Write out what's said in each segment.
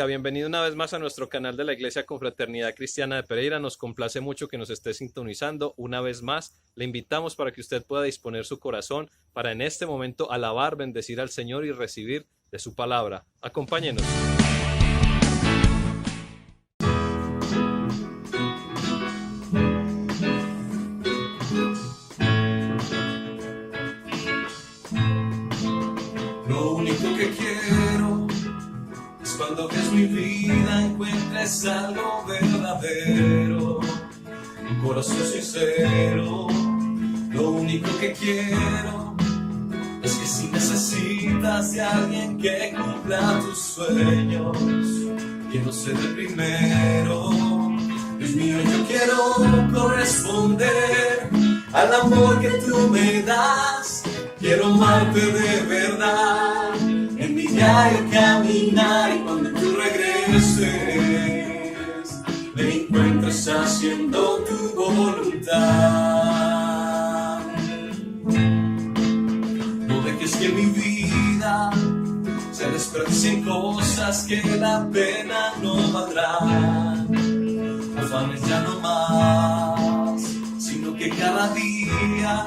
bendiga. Bienvenido una vez más a nuestro canal de la Iglesia Confraternidad Cristiana de Pereira. Nos complace mucho que nos esté sintonizando. Una vez más, le invitamos para que usted pueda disponer su corazón para en este momento alabar, bendecir al Señor y recibir de su palabra. Acompáñenos. Lo único que quiero es cuando ves mi vida encuentres algo verdadero, un corazón sincero. Lo único que quiero es que si necesitas de alguien que cumpla tus sueños, quiero ser el primero. Dios mío, yo quiero corresponder al amor que tú me das. Quiero amarte de verdad, en mi diario caminar, y cuando tú regreses, me encuentres haciendo tu voluntad. No dejes que mi vida se desperdicie en cosas que la pena no valdrán. Afanes ya no más, sino que cada día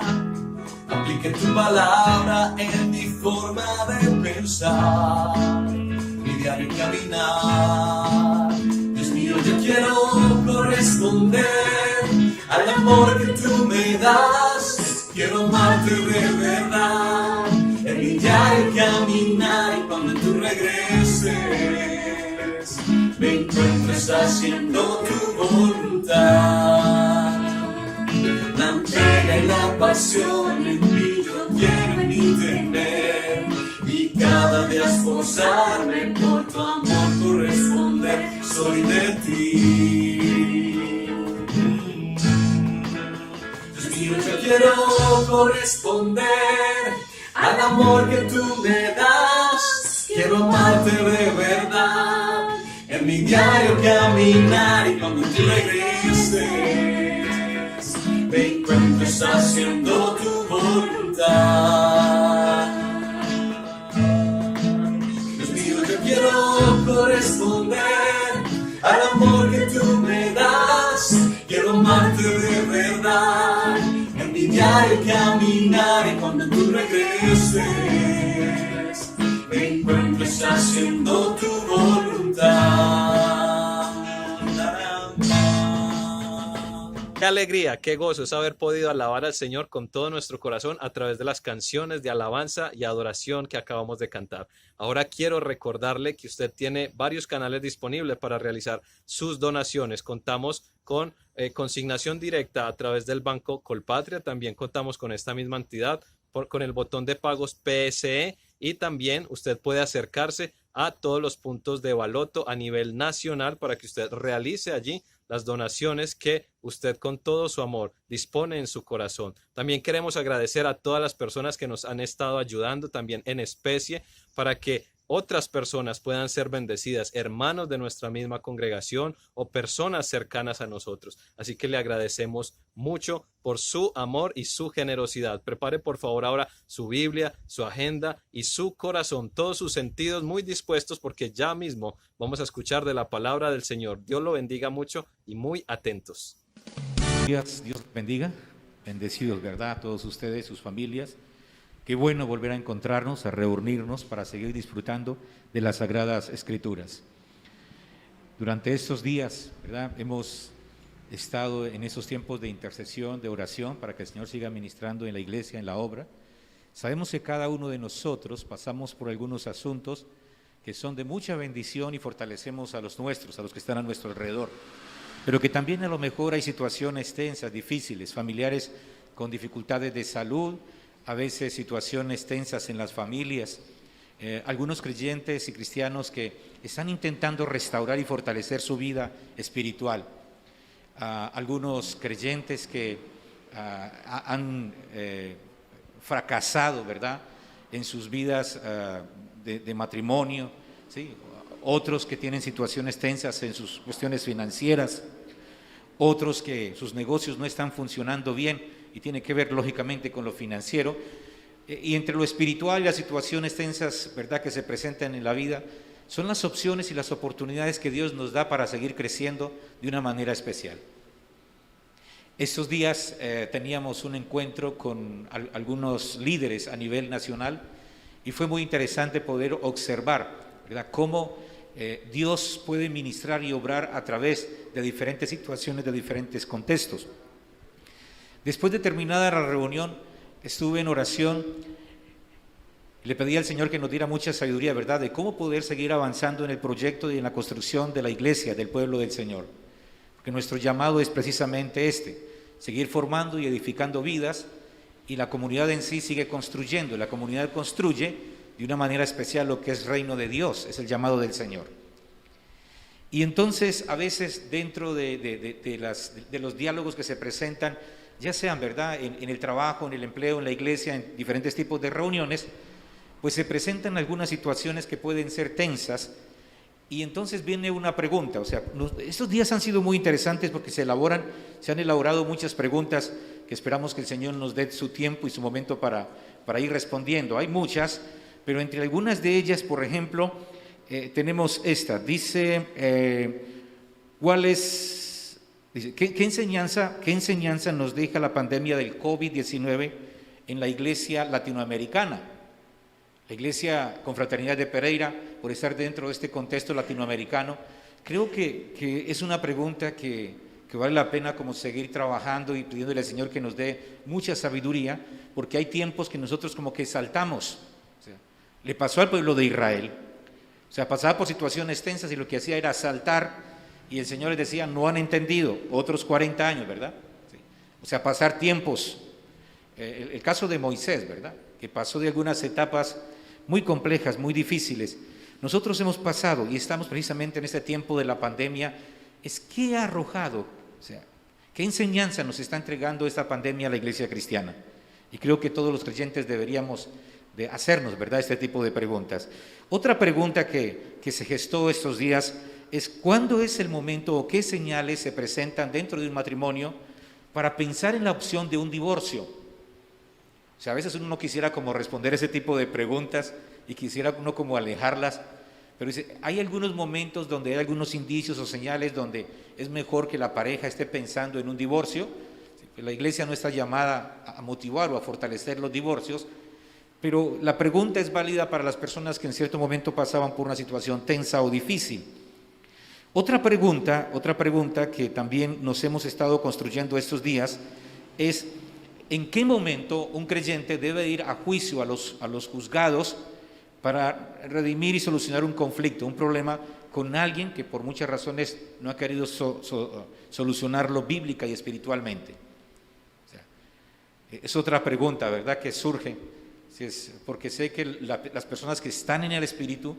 aplique tu palabra en mi forma de pensar, mi diario caminar. Dios mío, yo quiero corresponder al amor que tú me das. Quiero amarte de verdad, en mi diario caminar, y cuando tú regreses, me encuentres haciendo tu voluntad. La entrega y la pasión en mí yo quiero en mí tener, y cada día esforzarme por tu amor corresponder. Soy de ti. Dios mío, yo quiero corresponder al amor que tú me das. Quiero amarte de verdad, en mi diario caminar, y cuando tú regreses, me encuentres haciendo tu voluntad. Dios mío, yo quiero corresponder al amor que tú me das. Quiero amarte de verdad, en mi diario caminar, y cuando tú regreses, me encuentres haciendo tu voluntad. Qué alegría, qué gozo es haber podido alabar al Señor con todo nuestro corazón a través de las canciones de alabanza y adoración que acabamos de cantar. Ahora quiero recordarle que usted tiene varios canales disponibles para realizar sus donaciones. Contamos con consignación directa a través del Banco Colpatria. También contamos con esta misma entidad con el botón de pagos PSE, y también usted puede acercarse a todos los puntos de Baloto a nivel nacional para que usted realice allí las donaciones que usted con todo su amor dispone en su corazón. También queremos agradecer a todas las personas que nos han estado ayudando también en especie para que otras personas puedan ser bendecidas, hermanos de nuestra misma congregación o personas cercanas a nosotros. Así que le agradecemos mucho por su amor y su generosidad. Prepare por favor ahora su Biblia, su agenda y su corazón, todos sus sentidos muy dispuestos, porque ya mismo vamos a escuchar de la palabra del Señor. Dios lo bendiga mucho y muy atentos. Dios bendiga, bendecidos, ¿verdad? Todos ustedes, sus familias. Qué bueno volver a encontrarnos, a reunirnos para seguir disfrutando de las Sagradas Escrituras. Durante estos días, ¿verdad?, hemos estado en esos tiempos de intercesión, de oración, para que el Señor siga ministrando en la iglesia, en la obra. Sabemos que cada uno de nosotros pasamos por algunos asuntos que son de mucha bendición y fortalecemos a los nuestros, a los que están a nuestro alrededor, pero que también a lo mejor hay situaciones tensas, difíciles, familiares con dificultades de salud, a veces situaciones tensas en las familias, algunos creyentes y cristianos que están intentando restaurar y fortalecer su vida espiritual, algunos creyentes que han fracasado, ¿verdad?, en sus vidas de matrimonio, ¿sí?, otros que tienen situaciones tensas en sus cuestiones financieras, otros que sus negocios no están funcionando bien, y tiene que ver lógicamente con lo financiero, y entre lo espiritual y las situaciones tensas, ¿verdad?, que se presentan en la vida, son las opciones y las oportunidades que Dios nos da para seguir creciendo de una manera especial. Estos días teníamos un encuentro con algunos líderes a nivel nacional y fue muy interesante poder observar, ¿verdad?, cómo Dios puede ministrar y obrar a través de diferentes situaciones, de diferentes contextos. Después de terminada la reunión, estuve en oración. Le pedí al Señor que nos diera mucha sabiduría, ¿verdad?, de cómo poder seguir avanzando en el proyecto y en la construcción de la iglesia, del pueblo del Señor. Porque nuestro llamado es precisamente seguir formando y edificando vidas, y la comunidad en sí sigue construyendo. La comunidad construye de una manera especial lo que es reino de Dios, es el llamado del Señor. Y entonces, a veces dentro de los diálogos que se presentan, ya sean, ¿verdad?, en el trabajo, en el empleo, en la iglesia, en diferentes tipos de reuniones, pues se presentan algunas situaciones que pueden ser tensas, y entonces viene una pregunta. O sea, estos días han sido muy interesantes porque se han elaborado muchas preguntas que esperamos que el Señor nos dé su tiempo y su momento para ir respondiendo. Hay muchas, pero entre algunas de ellas, por ejemplo, tenemos esta. Dice, ¿qué enseñanza nos deja la pandemia del COVID-19 en la iglesia latinoamericana? La Iglesia Confraternidad de Pereira, por estar dentro de este contexto latinoamericano, creo que es una pregunta que vale la pena como seguir trabajando y pidiéndole al Señor que nos dé mucha sabiduría, porque hay tiempos que nosotros como que saltamos. O sea, le pasó al pueblo de Israel, o sea, pasaba por situaciones tensas y lo que hacía era saltar, y el Señor les decía, no han entendido, otros 40 años, ¿verdad? Sí. O sea, pasar tiempos. El caso de Moisés, ¿verdad?, que pasó de algunas etapas muy complejas, muy difíciles. Nosotros hemos pasado y estamos precisamente en este tiempo de la pandemia. ¿Qué ha arrojado? O sea, ¿qué enseñanza nos está entregando esta pandemia a la iglesia cristiana? Y creo que todos los creyentes deberíamos de hacernos, ¿verdad?, este tipo de preguntas. Otra pregunta que se gestó estos días es ¿cuándo es el momento o qué señales se presentan dentro de un matrimonio para pensar en la opción de un divorcio? O sea, a veces uno no quisiera como responder ese tipo de preguntas y quisiera uno como alejarlas, pero dice, hay algunos momentos donde hay algunos indicios o señales donde es mejor que la pareja esté pensando en un divorcio. La iglesia no está llamada a motivar o a fortalecer los divorcios, pero la pregunta es válida para las personas que en cierto momento pasaban por una situación tensa o difícil. Otra pregunta que también nos hemos estado construyendo estos días es ¿en qué momento un creyente debe ir a juicio a los juzgados para redimir y solucionar un conflicto, un problema con alguien que por muchas razones no ha querido solucionarlo bíblica y espiritualmente? O sea, es otra pregunta, ¿verdad?, que surge, porque sé que las personas que están en el Espíritu,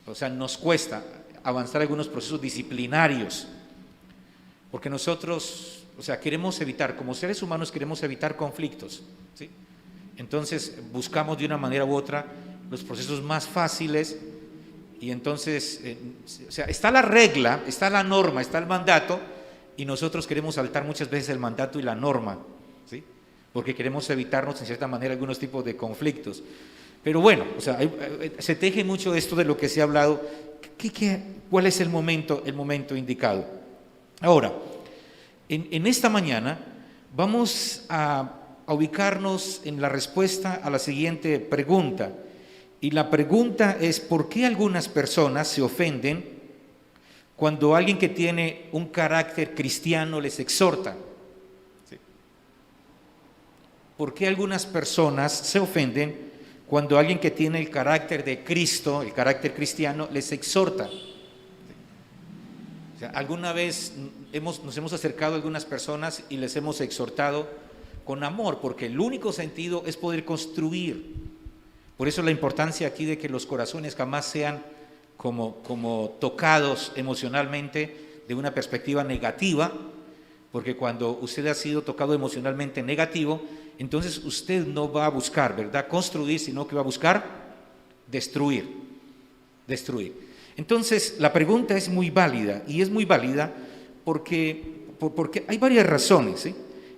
o sea, nos cuesta avanzar algunos procesos disciplinarios, porque nosotros, o sea, queremos evitar, como seres humanos queremos evitar conflictos, ¿sí? Entonces buscamos de una manera u otra los procesos más fáciles, y entonces, o sea, está la regla, está la norma, está el mandato, y nosotros queremos saltar muchas veces el mandato y la norma, ¿sí?, porque queremos evitarnos en cierta manera algunos tipos de conflictos. Pero bueno, o sea, se teje mucho esto de lo que se ha hablado. ¿Cuál es el momento indicado? Ahora, en esta mañana vamos a ubicarnos en la respuesta a la siguiente pregunta. Y la pregunta es, ¿por qué algunas personas se ofenden cuando alguien que tiene un carácter cristiano les exhorta? ¿Sí? ¿Por qué algunas personas se ofenden cuando alguien que tiene el carácter de Cristo, el carácter cristiano, les exhorta? O sea, alguna vez nos hemos acercado a algunas personas y les hemos exhortado con amor, porque el único sentido es poder construir. Por eso la importancia aquí de que los corazones jamás sean como tocados emocionalmente de una perspectiva negativa, porque cuando usted ha sido tocado emocionalmente negativo, entonces usted no va a buscar, ¿verdad?, construir, sino que va a buscar destruir. Entonces, la pregunta es muy válida, y es muy válida porque hay varias razones, ¿sí?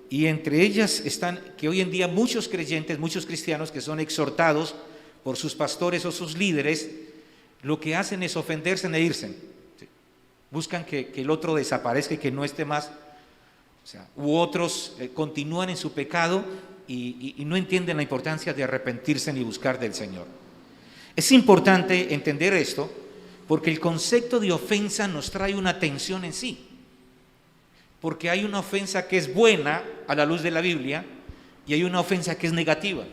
Y entre ellas están que hoy en día muchos creyentes, muchos cristianos que son exhortados por sus pastores o sus líderes, lo que hacen es ofenderse e irse. ¿Sí? Buscan que el otro desaparezca y que no esté más. O sea, u otros continúan en su pecado y no entienden la importancia de arrepentirse ni buscar del Señor. Es importante entender esto porque el concepto de ofensa nos trae una tensión en sí. Porque hay una ofensa que es buena a la luz de la Biblia y hay una ofensa que es negativa.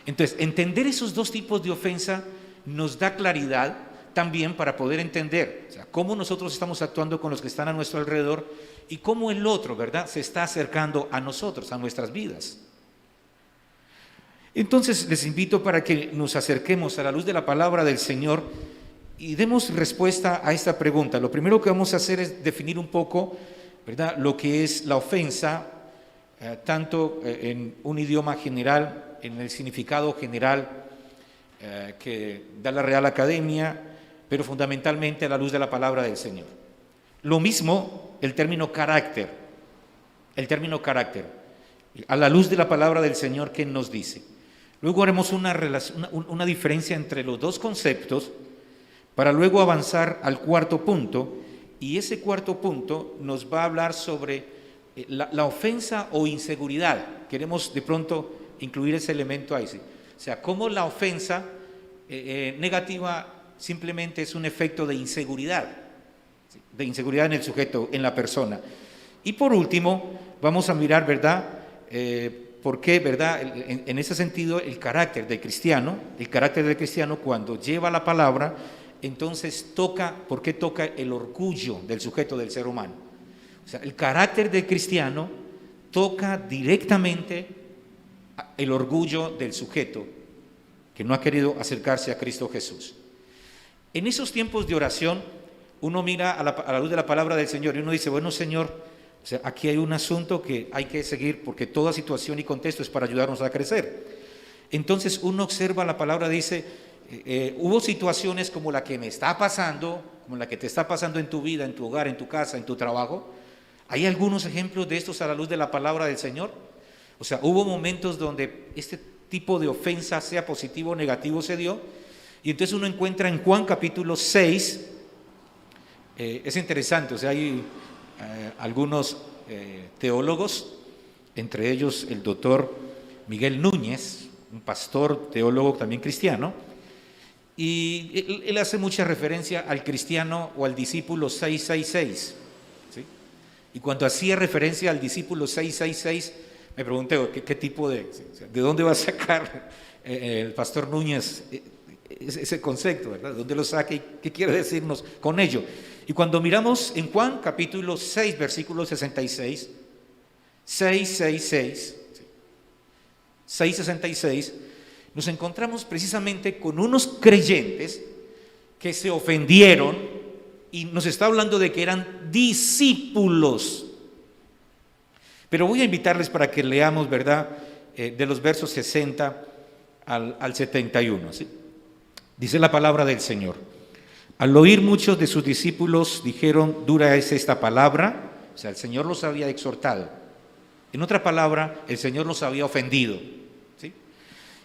Entonces, entender esos dos tipos de ofensa nos da claridad también para poder entender, o sea, cómo nosotros estamos actuando con los que están a nuestro alrededor y cómo el otro, ¿verdad?, se está acercando a nosotros, a nuestras vidas. Entonces, les invito para que nos acerquemos a la luz de la palabra del Señor y demos respuesta a esta pregunta. Lo primero que vamos a hacer es definir un poco, ¿verdad?, lo que es la ofensa, tanto en un idioma general, en el significado general que da la Real Academia, pero fundamentalmente a la luz de la palabra del Señor. Lo mismo el término carácter, a la luz de la palabra del Señor, ¿qué nos dice? Luego haremos una diferencia entre los dos conceptos para luego avanzar al cuarto punto, y ese cuarto punto nos va a hablar sobre la ofensa o inseguridad. Queremos de pronto incluir ese elemento ahí, ¿sí? O sea, cómo la ofensa negativa simplemente es un efecto de inseguridad, ¿sí?, de inseguridad en el sujeto, en la persona. Y por último, vamos a mirar, ¿verdad?, por qué, ¿verdad?, en ese sentido, el carácter del cristiano cuando lleva la palabra, entonces ¿por qué toca el orgullo del sujeto, del ser humano? O sea, el carácter del cristiano toca directamente el orgullo del sujeto que no ha querido acercarse a Cristo Jesús. En esos tiempos de oración, uno mira a la luz de la palabra del Señor y uno dice, bueno, Señor, o sea, aquí hay un asunto que hay que seguir porque toda situación y contexto es para ayudarnos a crecer. Entonces uno observa la palabra, dice, hubo situaciones como la que me está pasando, como la que te está pasando en tu vida, en tu hogar, en tu casa, en tu trabajo. ¿Hay algunos ejemplos de estos a la luz de la palabra del Señor? O sea, hubo momentos donde este tipo de ofensa, sea positivo o negativo, se dio. Y entonces uno encuentra en Juan capítulo 6, es interesante, o sea, hay algunos teólogos, entre ellos el doctor Miguel Núñez, un pastor teólogo también cristiano, y él hace mucha referencia al cristiano o al discípulo 666, ¿sí? Y cuando hacía referencia al discípulo 666, me pregunté, ¿qué tipo de dónde va a sacar el pastor Núñez ese concepto, ¿verdad? ¿De dónde lo saca y qué quiere decirnos con ello? Y cuando miramos en Juan capítulo 6, versículo 66, 666, nos encontramos precisamente con unos creyentes que se ofendieron, y nos está hablando de que eran discípulos. Pero voy a invitarles para que leamos, ¿verdad?, de los versos 60 al 71, ¿sí? Dice la palabra del Señor. Al oír muchos de sus discípulos dijeron, dura es esta palabra. O sea, el Señor los había exhortado. En otra palabra, el Señor los había ofendido, ¿sí?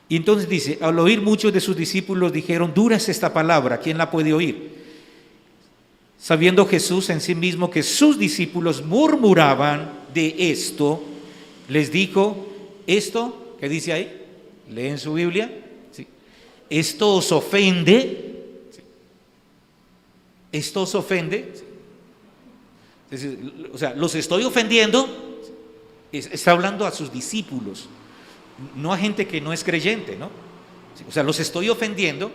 Y entonces dice, al oír muchos de sus discípulos dijeron, dura es esta palabra, ¿quién la puede oír? Sabiendo Jesús en sí mismo que sus discípulos murmuraban de esto, les dijo, esto, ¿qué dice ahí? ¿Leen su Biblia? ¿Sí? ¿Esto os ofende? ¿Sí? ¿Esto os ofende? ¿Sí? Es decir, o sea, los estoy ofendiendo. Está hablando a sus discípulos, no a gente que no es creyente, ¿no? O sea, los estoy ofendiendo.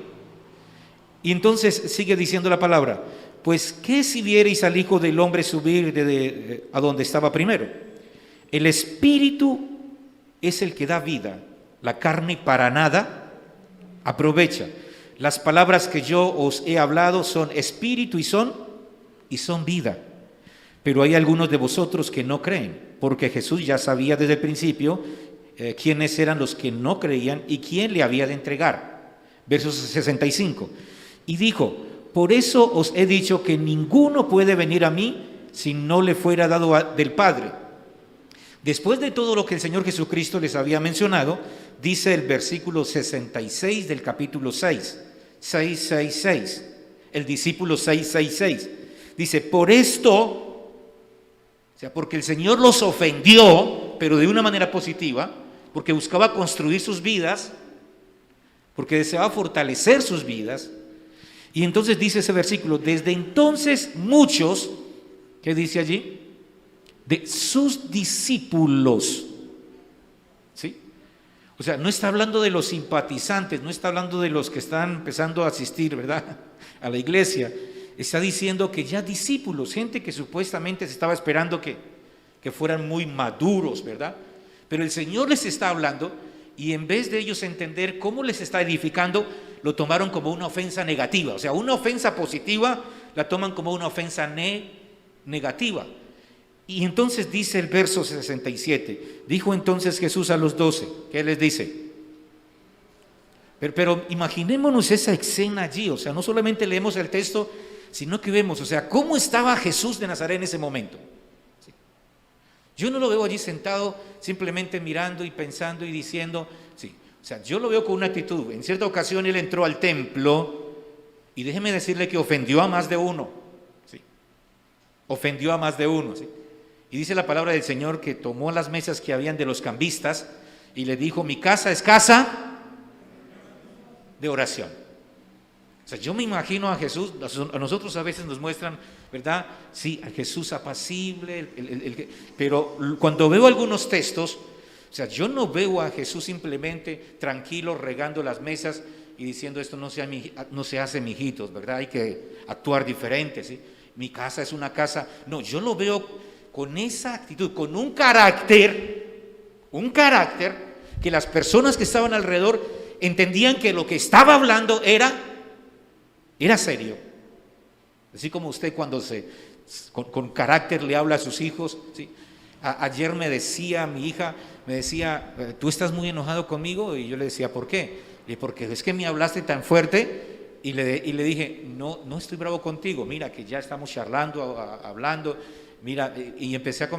Y entonces sigue diciendo la palabra, pues ¿qué si viereis al Hijo del Hombre subir a donde estaba primero? El Espíritu es el que da vida, la carne para nada aprovecha. Las palabras que yo os he hablado son espíritu y son vida. Pero hay algunos de vosotros que no creen, porque Jesús ya sabía desde el principio quiénes eran los que no creían y quién le había de entregar. Versos 65. Y dijo, por eso os he dicho que ninguno puede venir a mí si no le fuera dado del Padre. Después de todo lo que el Señor Jesucristo les había mencionado, dice el versículo 66 del capítulo 6, 666. El discípulo 666. Dice, por esto, o sea, porque el Señor los ofendió, pero de una manera positiva, porque buscaba construir sus vidas, porque deseaba fortalecer sus vidas. Y entonces dice ese versículo, desde entonces muchos, ¿qué dice allí? De sus discípulos, ¿sí? O sea, no está hablando de los simpatizantes, no está hablando de los que están empezando a asistir, ¿verdad?, a la iglesia. Está diciendo que ya discípulos, gente que supuestamente se estaba esperando que fueran muy maduros, ¿verdad? Pero el Señor les está hablando y en vez de ellos entender cómo les está edificando, lo tomaron como una ofensa negativa. O sea, una ofensa positiva la toman como una ofensa negativa. Y entonces dice el verso 67, dijo entonces Jesús a los 12, ¿qué les dice? Pero imaginémonos esa escena allí, o sea, no solamente leemos el texto, sino que vemos, o sea, cómo estaba Jesús de Nazaret en ese momento. ¿Sí? Yo no lo veo allí sentado simplemente mirando y pensando y diciendo, sí, o sea, yo lo veo con una actitud. En cierta ocasión él entró al templo y déjeme decirle que ofendió a más de uno, ¿sí? Ofendió a más de uno, ¿sí? Y dice la palabra del Señor que tomó las mesas que habían de los cambistas y le dijo, mi casa es casa de oración. O sea, yo me imagino a Jesús, a nosotros a veces nos muestran, ¿verdad? Sí, a Jesús apacible, pero cuando veo algunos textos, o sea, yo no veo a Jesús simplemente tranquilo regando las mesas y diciendo esto no se hace, mijitos, ¿verdad? Hay que actuar diferente, ¿sí? Mi casa es una casa. No, yo lo veo con esa actitud, con un carácter que las personas que estaban alrededor entendían que lo que estaba hablando era serio. Así como usted cuando con carácter le habla a sus hijos, ¿sí? Ayer me decía mi hija, ¿tú estás muy enojado conmigo? Y yo le decía, ¿por qué? Y porque es que me hablaste tan fuerte y le dije, no estoy bravo contigo, mira que ya estamos charlando, hablando, mira, y empecé a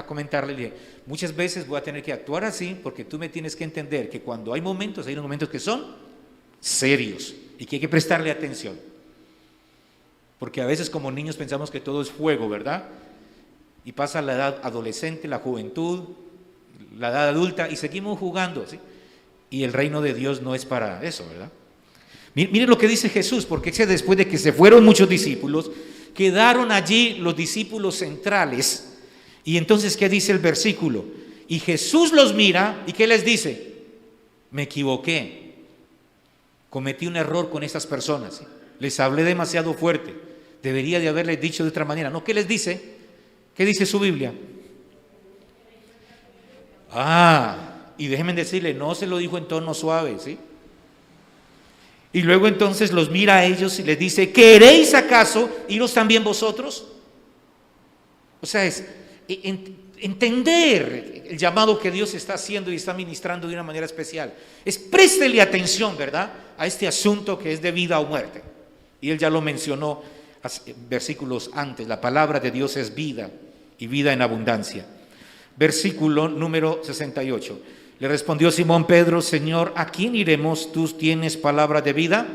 comentarle, le dije, muchas veces voy a tener que actuar así porque tú me tienes que entender que cuando hay momentos que son serios y que hay que prestarle atención. Porque a veces como niños pensamos que todo es juego, ¿verdad? Y pasa la edad adolescente, la juventud, la edad adulta y seguimos jugando, ¿sí? Y el reino de Dios no es para eso, ¿verdad? Mire lo que dice Jesús, porque después de que se fueron muchos discípulos, quedaron allí los discípulos centrales. Y entonces, ¿qué dice el versículo? Y Jesús los mira, ¿y qué les dice? Me equivoqué, cometí un error con estas personas, les hablé demasiado fuerte, debería de haberles dicho de otra manera. No, ¿qué les dice? ¿Qué dice su Biblia? Y déjenme decirle, no se lo dijo en tono suave, ¿sí? Y luego entonces los mira a ellos y les dice, ¿queréis acaso iros también vosotros? O sea, es entender el llamado que Dios está haciendo y está ministrando de una manera especial. Es préstele atención, ¿verdad?, a este asunto que es de vida o muerte. Y él ya lo mencionó versículos antes, la palabra de Dios es vida y vida en abundancia. Versículo número 68. Le respondió Simón Pedro, Señor, ¿a quién iremos? Tú tienes palabra de vida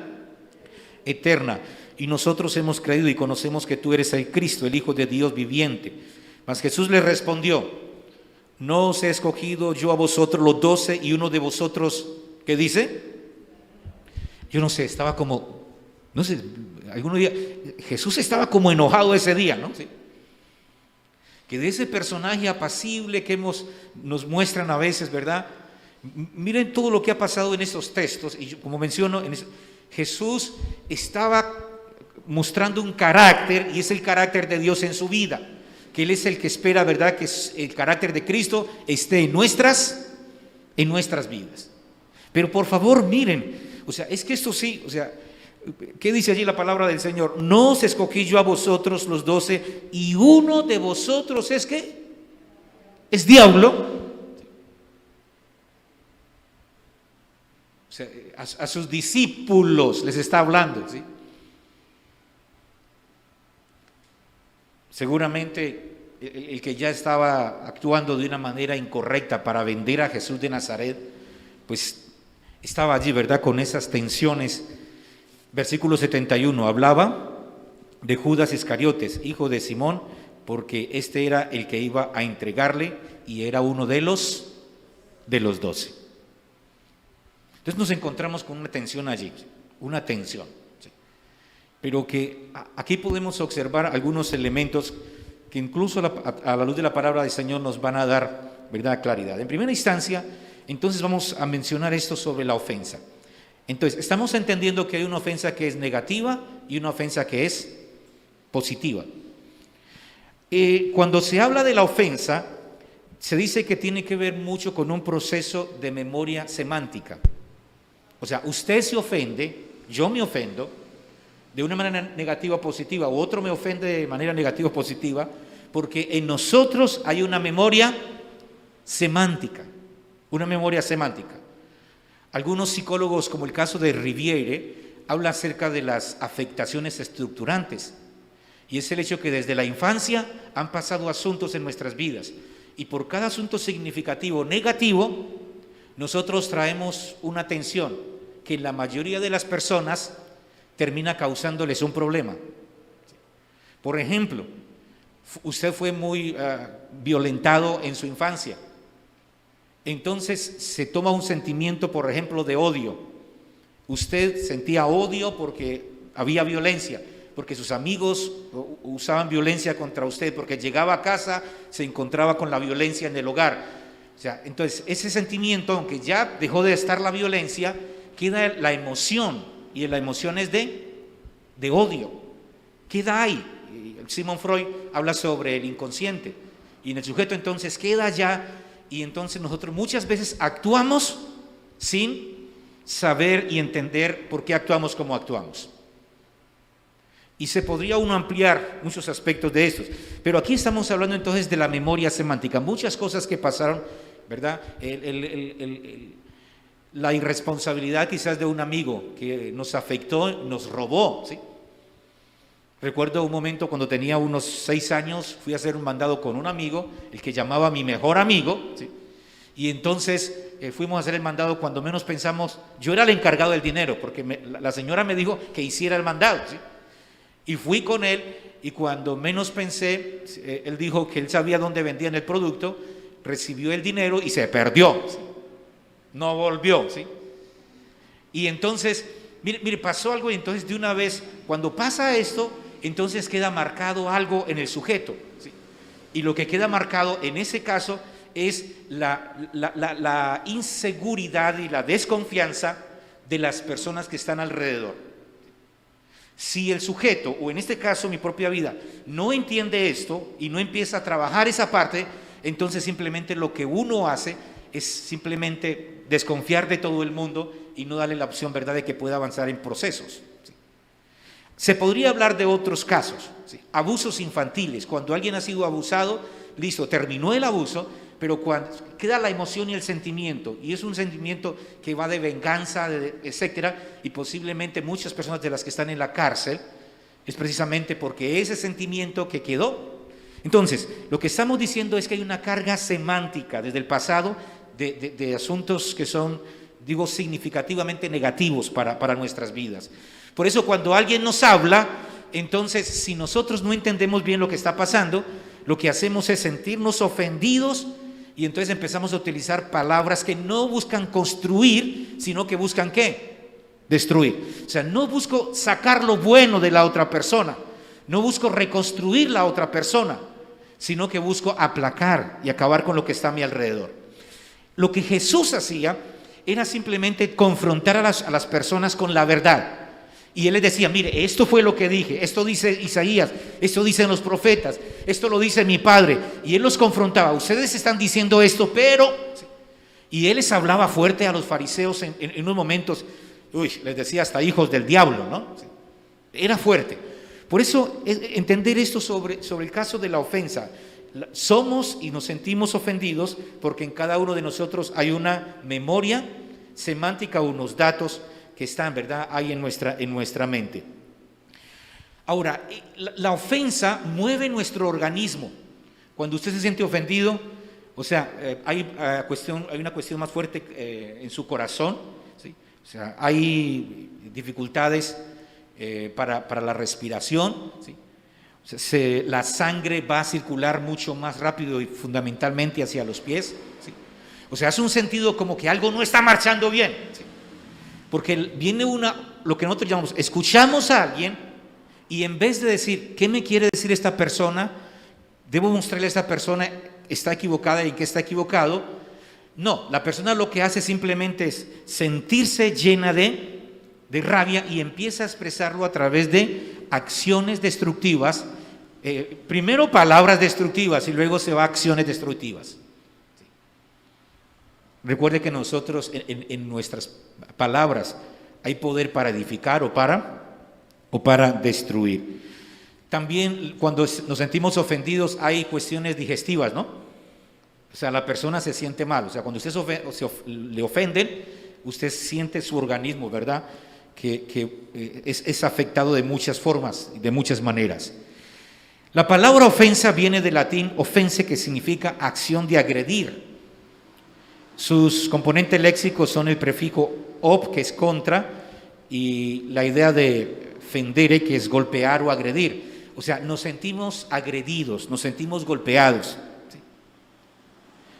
eterna, y nosotros hemos creído y conocemos que tú eres el Cristo, el Hijo de Dios viviente. Mas Jesús le respondió, ¿no os he escogido yo a vosotros los 12 y uno de vosotros, qué dice? Yo no sé, estaba como, no sé, algunos días, Jesús estaba como enojado ese día, ¿no? ¿Sí? Que de ese personaje apacible que nos muestran a veces, ¿verdad? Miren todo lo que ha pasado en esos textos, y como menciono, Jesús estaba mostrando un carácter, y es el carácter de Dios en su vida, que Él es el que espera, ¿verdad?, que el carácter de Cristo esté en nuestras vidas. Pero por favor, miren, o sea, es que esto sí, o sea, ¿qué dice allí la palabra del Señor? No os escogí yo a vosotros los 12 y uno de vosotros es ¿qué? Es diablo. O sea, a sus discípulos les está hablando, ¿sí? Seguramente el que ya estaba actuando de una manera incorrecta para vender a Jesús de Nazaret, pues estaba allí, ¿verdad?, con esas tensiones. Versículo 71, hablaba de Judas Iscariotes, hijo de Simón, porque este era el que iba a entregarle y era uno de los 12. Entonces nos encontramos con una tensión allí, una tensión. ¿Sí? Pero que aquí podemos observar algunos elementos que incluso a la luz de la palabra del Señor nos van a dar, ¿verdad?, claridad. En primera instancia, entonces vamos a mencionar esto sobre la ofensa. Entonces, estamos entendiendo que hay una ofensa que es negativa y una ofensa que es positiva. Cuando se habla de la ofensa, se dice que tiene que ver mucho con un proceso de memoria semántica. O sea, usted se ofende, yo me ofendo, de una manera negativa o positiva, o otro me ofende de manera negativa o positiva, porque en nosotros hay una memoria semántica, una memoria semántica. Algunos psicólogos, como el caso de Riviere, habla acerca de las afectaciones estructurantes, y es el hecho que desde la infancia han pasado asuntos en nuestras vidas, y por cada asunto significativo negativo, nosotros traemos una tensión que en la mayoría de las personas termina causándoles un problema. Por ejemplo, usted fue muy violentado en su infancia, entonces se toma un sentimiento, por ejemplo, de odio. Usted sentía odio porque había violencia, porque sus amigos usaban violencia contra usted, porque llegaba a casa, se encontraba con la violencia en el hogar. O sea, entonces ese sentimiento, aunque ya dejó de estar la violencia, queda la emoción, y la emoción es de odio. Queda ahí. Sigmund Freud habla sobre el inconsciente, y en el sujeto entonces queda ya. Y entonces nosotros muchas veces actuamos sin saber y entender por qué actuamos como actuamos. Y se podría uno ampliar muchos aspectos de estos. Pero aquí estamos hablando entonces de la memoria semántica. Muchas cosas que pasaron, ¿verdad? La irresponsabilidad quizás de un amigo que nos afectó, nos robó, ¿sí? Recuerdo un momento cuando tenía unos 6 años, fui a hacer un mandado con un amigo, el que llamaba a mi mejor amigo, ¿sí? Y entonces fuimos a hacer el mandado. Cuando menos pensamos, yo era el encargado del dinero, porque la señora me dijo que hiciera el mandado, ¿sí? Y fui con él, y cuando menos pensé, él dijo que él sabía dónde vendían el producto, recibió el dinero y se perdió, ¿sí? No volvió, ¿sí? Y entonces, mire, pasó algo, y entonces de una vez, cuando pasa esto, entonces queda marcado algo en el sujeto, ¿sí? Y lo que queda marcado en ese caso es la inseguridad y la desconfianza de las personas que están alrededor. Si el sujeto, o en este caso mi propia vida, no entiende esto y no empieza a trabajar esa parte, entonces simplemente lo que uno hace es simplemente desconfiar de todo el mundo y no darle la opción, ¿verdad?, de que pueda avanzar en procesos. Se podría hablar de otros casos, ¿sí? Abusos infantiles. Cuando alguien ha sido abusado, listo, terminó el abuso, pero cuando queda la emoción y el sentimiento, y es un sentimiento que va de venganza, etcétera, y posiblemente muchas personas de las que están en la cárcel, es precisamente porque ese sentimiento que quedó. Entonces, lo que estamos diciendo es que hay una carga semántica desde el pasado de asuntos que son, digo, significativamente negativos para nuestras vidas. Por eso cuando alguien nos habla, entonces si nosotros no entendemos bien lo que está pasando, lo que hacemos es sentirnos ofendidos, y entonces empezamos a utilizar palabras que no buscan construir, sino que buscan ¿qué? Destruir. O sea, no busco sacar lo bueno de la otra persona, no busco reconstruir la otra persona, sino que busco aplacar y acabar con lo que está a mi alrededor. Lo que Jesús hacía era simplemente confrontar a las personas con la verdad. Y él les decía, mire, esto fue lo que dije, esto dice Isaías, esto dicen los profetas, esto lo dice mi Padre. Y él los confrontaba, ustedes están diciendo esto, pero... Y él les hablaba fuerte a los fariseos en unos momentos, les decía hasta hijos del diablo, ¿no? Era fuerte. Por eso, entender esto sobre el caso de la ofensa. Somos y nos sentimos ofendidos porque en cada uno de nosotros hay una memoria semántica, unos datos que están, ¿verdad?, ahí en nuestra mente. Ahora, la ofensa mueve nuestro organismo. Cuando usted se siente ofendido, o sea, hay una cuestión más fuerte en su corazón, ¿sí? O sea, hay dificultades para la respiración, ¿sí? O sea, la sangre va a circular mucho más rápido y fundamentalmente hacia los pies, ¿sí? O sea, hace un sentido como que algo no está marchando bien, ¿sí? Porque viene lo que nosotros llamamos, escuchamos a alguien y en vez de decir, ¿qué me quiere decir esta persona? Debo mostrarle a esta persona, está equivocada y que está equivocado. No, la persona lo que hace simplemente es sentirse llena de rabia y empieza a expresarlo a través de acciones destructivas, primero palabras destructivas y luego se va a acciones destructivas. Sí. Recuerde que nosotros en nuestras palabras hay poder para edificar o para destruir. También cuando nos sentimos ofendidos hay cuestiones digestivas, ¿no? O sea, la persona se siente mal, o sea, cuando usted le ofenden, usted siente su organismo, ¿verdad? Que es afectado de muchas formas, de muchas maneras. La palabra ofensa viene del latín offense, que significa acción de agredir. Sus componentes léxicos son el prefijo op, que es contra, y la idea de fendere, que es golpear o agredir. O sea, nos sentimos agredidos, nos sentimos golpeados. ¿Sí?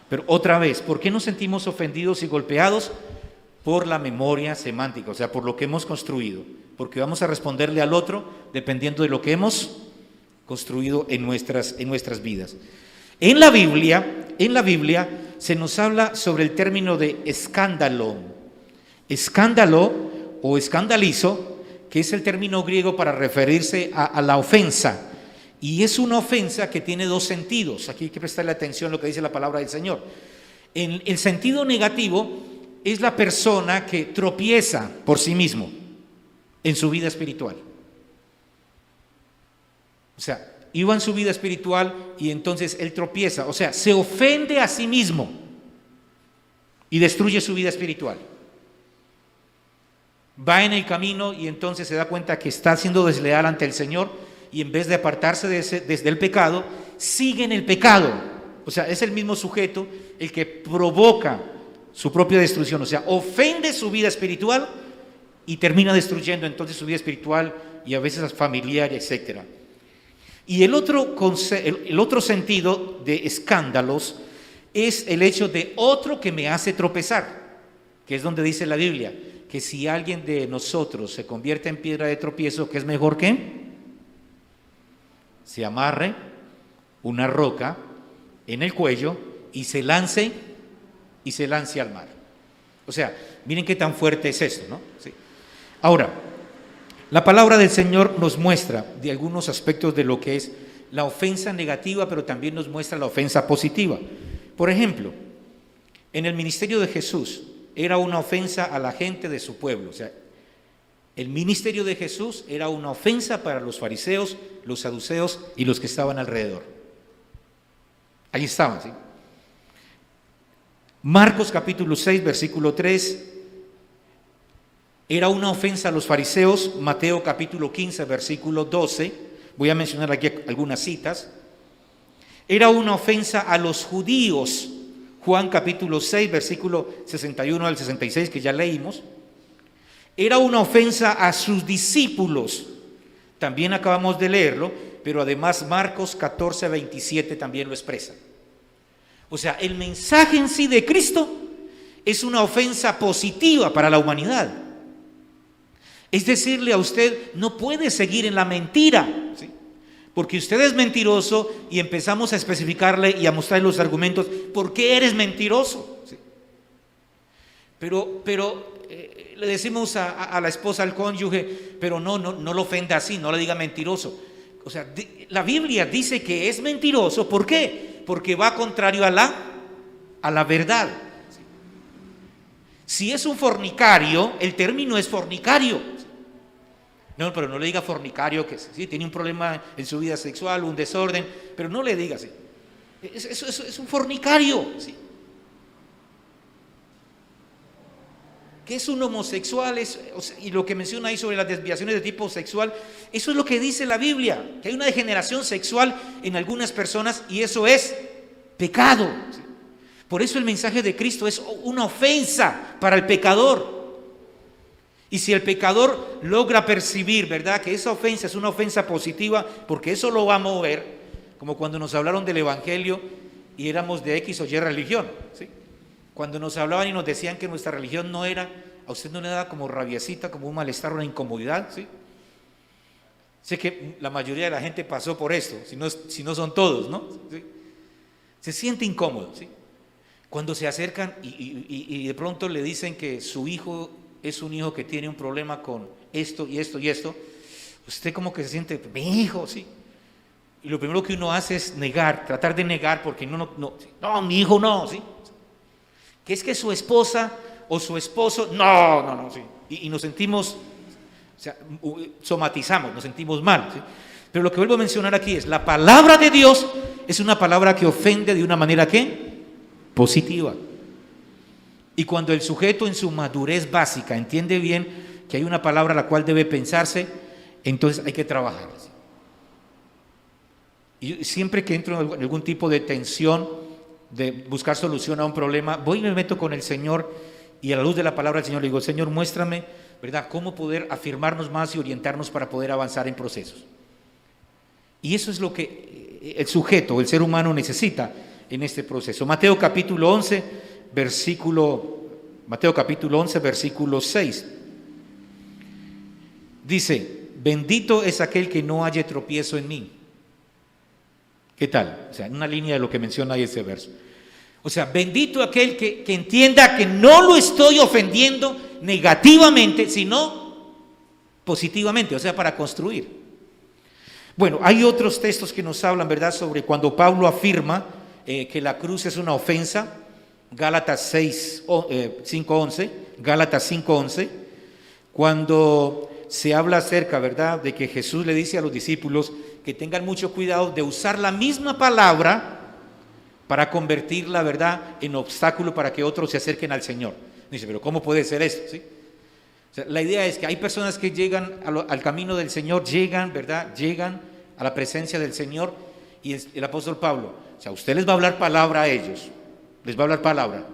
Pero otra vez, ¿por qué nos sentimos ofendidos y golpeados? Por la memoria semántica, o sea, por lo que hemos construido, porque vamos a responderle al otro dependiendo de lo que hemos construido en nuestras vidas. En la Biblia se nos habla sobre el término de escándalo o escandalizo, que es el término griego para referirse a la ofensa, y es una ofensa que tiene dos sentidos. Aquí hay que prestarle atención a lo que dice la palabra del Señor. En el sentido negativo, es la persona que tropieza por sí mismo en su vida espiritual. O sea, iba en su vida espiritual y entonces él tropieza, o sea, se ofende a sí mismo y destruye su vida espiritual. Va en el camino y entonces se da cuenta que está siendo desleal ante el Señor y en vez de apartarse desde el pecado, sigue en el pecado. O sea, es el mismo sujeto el que provoca su propia destrucción, o sea, ofende su vida espiritual y termina destruyendo entonces su vida espiritual y a veces familiar, etc. Y el otro sentido de escándalos es el hecho de otro que me hace tropezar, que es donde dice la Biblia, que si alguien de nosotros se convierte en piedra de tropiezo, ¿qué es mejor que? Se amarre una roca en el cuello y se lance al mar. O sea, miren qué tan fuerte es esto, ¿no? Sí. Ahora, la palabra del Señor nos muestra de algunos aspectos de lo que es la ofensa negativa, pero también nos muestra la ofensa positiva. Por ejemplo, en el ministerio de Jesús era una ofensa a la gente de su pueblo. O sea, el ministerio de Jesús era una ofensa para los fariseos, los saduceos y los que estaban alrededor. Ahí estaban, ¿sí? Marcos capítulo 6, versículo 3, era una ofensa a los fariseos. Mateo capítulo 15, versículo 12, voy a mencionar aquí algunas citas. Era una ofensa a los judíos. Juan capítulo 6, versículo 61 al 66, que ya leímos. Era una ofensa a sus discípulos. También acabamos de leerlo, pero además Marcos 14, 27 también lo expresa. O sea, el mensaje en sí de Cristo es una ofensa positiva para la humanidad. Es decirle a usted, no puede seguir en la mentira, ¿sí? Porque usted es mentiroso y empezamos a especificarle y a mostrarle los argumentos, ¿por qué eres mentiroso? ¿Sí? Pero le decimos a la esposa, al cónyuge, pero no lo ofenda así, no le diga mentiroso. O sea, la Biblia dice que es mentiroso, ¿por qué? Porque va contrario a la verdad. Si es un fornicario, el término es fornicario. No, pero no le diga fornicario, que sí, tiene un problema en su vida sexual, un desorden, pero no le diga así. Es un fornicario. ¿Sí? ¿Qué es un homosexual? Y lo que menciona ahí sobre las desviaciones de tipo sexual, eso es lo que dice la Biblia, que hay una degeneración sexual en algunas personas y eso es pecado. Por eso el mensaje de Cristo es una ofensa para el pecador. Y si el pecador logra percibir, ¿verdad?, que esa ofensa es una ofensa positiva, porque eso lo va a mover, como cuando nos hablaron del Evangelio y éramos de X o Y religión, ¿sí? Cuando nos hablaban y nos decían que nuestra religión no era, a usted no le daba como rabiecita, como un malestar, una incomodidad, ¿sí? Sé que la mayoría de la gente pasó por esto, si no son todos, ¿no? ¿Sí? Se siente incómodo, ¿sí? Cuando se acercan y de pronto le dicen que su hijo es un hijo que tiene un problema con esto y esto y esto, usted como que se siente, mi hijo, ¿sí? Y lo primero que uno hace es negar, tratar de negar, porque no, mi hijo no, ¿sí? Que es que su esposa o su esposo, no, ¿sí? Y nos sentimos, o sea, somatizamos, nos sentimos mal, ¿sí? Pero lo que vuelvo a mencionar aquí es, la palabra de Dios es una palabra que ofende de una manera, ¿qué? Positiva. Y cuando el sujeto en su madurez básica entiende bien que hay una palabra a la cual debe pensarse, entonces hay que trabajar. Y siempre que entro en algún tipo de tensión, de buscar solución a un problema, voy y me meto con el Señor y a la luz de la palabra del Señor le digo, Señor, muéstrame, ¿verdad?, cómo poder afirmarnos más y orientarnos para poder avanzar en procesos. Y eso es lo que el sujeto, el ser humano necesita en este proceso. Mateo capítulo 11, versículo 6. Dice, bendito es aquel que no haya tropiezo en mí. ¿Qué tal? O sea, en una línea de lo que menciona ahí ese verso. O sea, bendito aquel que entienda que no lo estoy ofendiendo negativamente, sino positivamente, o sea, para construir. Bueno, hay otros textos que nos hablan, ¿verdad?, sobre cuando Pablo afirma que la cruz es una ofensa. Gálatas 5:11, Gálatas 5:11, cuando se habla acerca, ¿verdad?, de que Jesús le dice a los discípulos que tengan mucho cuidado de usar la misma palabra para convertirla, ¿verdad?, en obstáculo para que otros se acerquen al Señor. Dice, pero ¿cómo puede ser esto? ¿Sí? O sea, la idea es que hay personas que llegan al camino del Señor, ¿verdad?, llegan a la presencia del Señor, y el apóstol Pablo, o sea, usted les va a hablar palabra a ellos, les va a hablar palabra,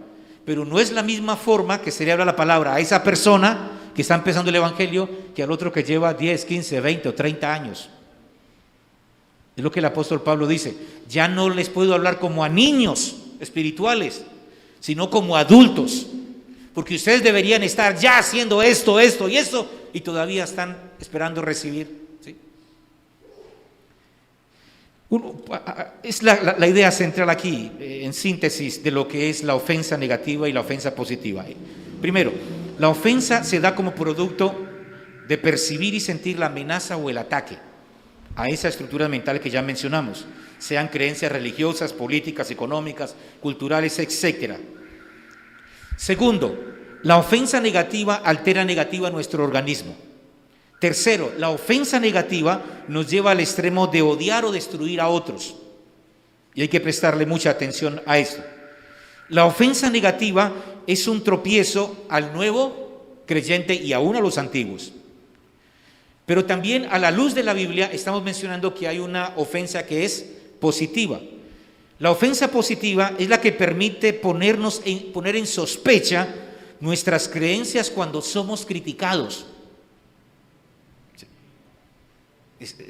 pero no es la misma forma que se le habla la palabra a esa persona que está empezando el Evangelio que al otro que lleva 10, 15, 20 o 30 años. Es lo que el apóstol Pablo dice, ya no les puedo hablar como a niños espirituales, sino como adultos, porque ustedes deberían estar ya haciendo esto y esto, y todavía están esperando recibir, ¿sí? Es la idea central aquí, en síntesis, de lo que es la ofensa negativa y la ofensa positiva. Primero, la ofensa se da como producto de percibir y sentir la amenaza o el ataque a esa estructura mental que ya mencionamos, sean creencias religiosas, políticas, económicas, culturales, etc. Segundo, la ofensa negativa altera negativa nuestro organismo. Tercero, la ofensa negativa nos lleva al extremo de odiar o destruir a otros. Y hay que prestarle mucha atención a esto. La ofensa negativa es un tropiezo al nuevo creyente y aún a los antiguos. Pero también a la luz de la Biblia estamos mencionando que hay una ofensa que es positiva. La ofensa positiva es la que permite poner en sospecha nuestras creencias cuando somos criticados.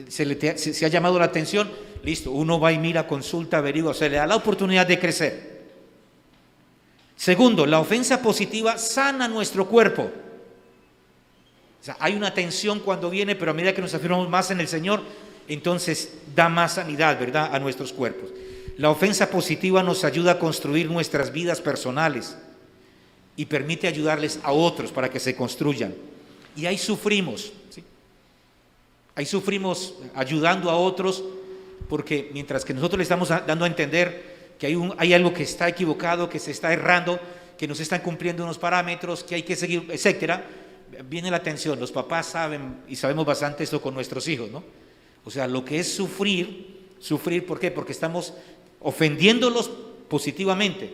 Se ha llamado la atención, listo, uno va y mira, consulta, averigua, se le da la oportunidad de crecer. Segundo, la ofensa positiva sana nuestro cuerpo. O sea, hay una tensión cuando viene, pero a medida que nos afirmamos más en el Señor, entonces da más sanidad, ¿verdad?, a nuestros cuerpos. La ofensa positiva nos ayuda a construir nuestras vidas personales y permite ayudarles a otros para que se construyan. Y ahí sufrimos, ¿sí? Ahí sufrimos ayudando a otros, porque mientras que nosotros le estamos dando a entender que hay algo que está equivocado, que se está errando, que no se están cumpliendo unos parámetros, que hay que seguir, etcétera, viene la tensión. Los papás saben y sabemos bastante esto con nuestros hijos, ¿no? O sea, lo que es sufrir, ¿por qué? Porque estamos ofendiéndolos positivamente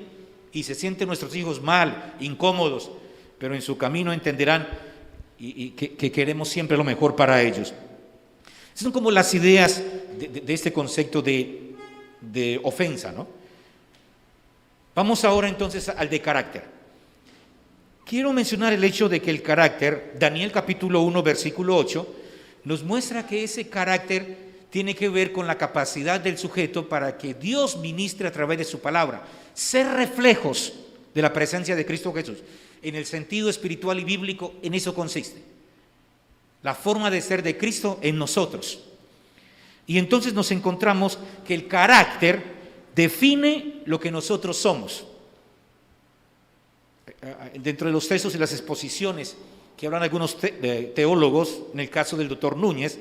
y se sienten nuestros hijos mal, incómodos, pero en su camino entenderán y que queremos siempre lo mejor para ellos. Son como las ideas de este concepto de ofensa, ¿no? Vamos ahora entonces al de carácter. quiero mencionar el hecho de que el carácter, Daniel capítulo 1, versículo 8, nos muestra que ese carácter tiene que ver con la capacidad del sujeto para que Dios ministre a través de su palabra, ser reflejos de la presencia de Cristo Jesús. En el sentido espiritual y bíblico, en eso consiste. La forma de ser de Cristo en nosotros. Y entonces nos encontramos que el carácter define lo que nosotros somos. Dentro de los textos y las exposiciones que hablan algunos teólogos, en el caso del doctor Núñez,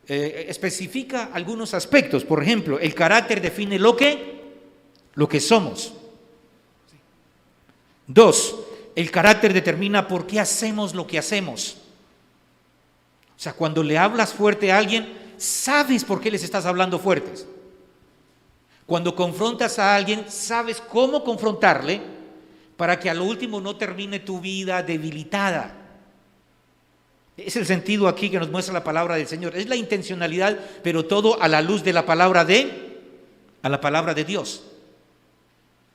especifica algunos aspectos. Por ejemplo, el carácter define lo que somos. 2, el carácter determina por qué hacemos lo que hacemos. O sea, cuando le hablas fuerte a alguien, sabes por qué les estás hablando fuertes. Cuando confrontas a alguien, sabes cómo confrontarle para que a lo último no termine tu vida debilitada. Es el sentido aquí que nos muestra la palabra del Señor. Es la intencionalidad, pero todo a la luz de la palabra de Dios.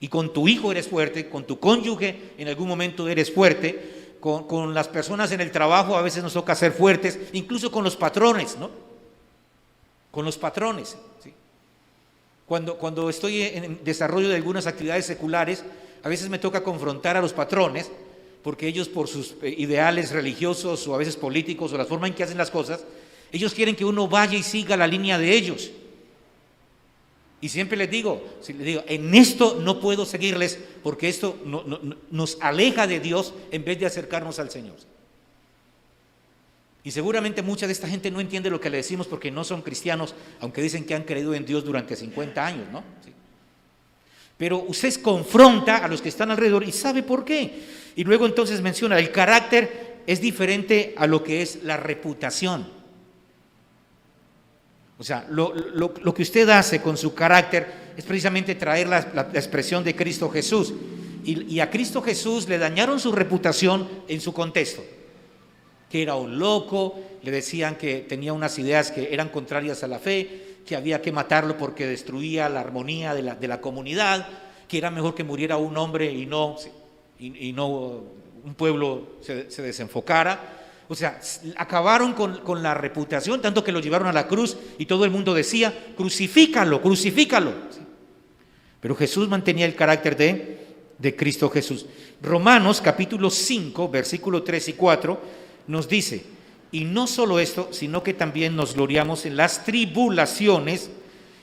Y con tu hijo eres fuerte, con tu cónyuge en algún momento eres fuerte, con las personas en el trabajo a veces nos toca ser fuertes, incluso con los patrones, ¿no? Con los patrones, ¿sí? Cuando estoy en desarrollo de algunas actividades seculares, a veces me toca confrontar a los patrones, porque ellos por sus ideales religiosos o a veces políticos o la forma en que hacen las cosas, ellos quieren que uno vaya y siga la línea de ellos. Y siempre les digo, en esto no puedo seguirles porque esto nos aleja de Dios en vez de acercarnos al Señor. Y seguramente mucha de esta gente no entiende lo que le decimos porque no son cristianos, aunque dicen que han creído en Dios durante 50 años, ¿no? Sí. Pero usted confronta a los que están alrededor y sabe por qué. Y luego entonces menciona, el carácter es diferente a lo que es la reputación. O sea, lo que usted hace con su carácter es precisamente traer la expresión de Cristo Jesús. Y a Cristo Jesús le dañaron su reputación en su contexto. Que era un loco, le decían que tenía unas ideas que eran contrarias a la fe, que había que matarlo porque destruía la armonía de la comunidad, que era mejor que muriera un hombre y no un pueblo se desenfocara. O sea, acabaron con la reputación, tanto que lo llevaron a la cruz y todo el mundo decía, crucifícalo, crucifícalo. Pero Jesús mantenía el carácter de Cristo Jesús. Romanos capítulo 5, versículo 3 y 4 nos dice, y no solo esto, sino que también nos gloriamos en las tribulaciones,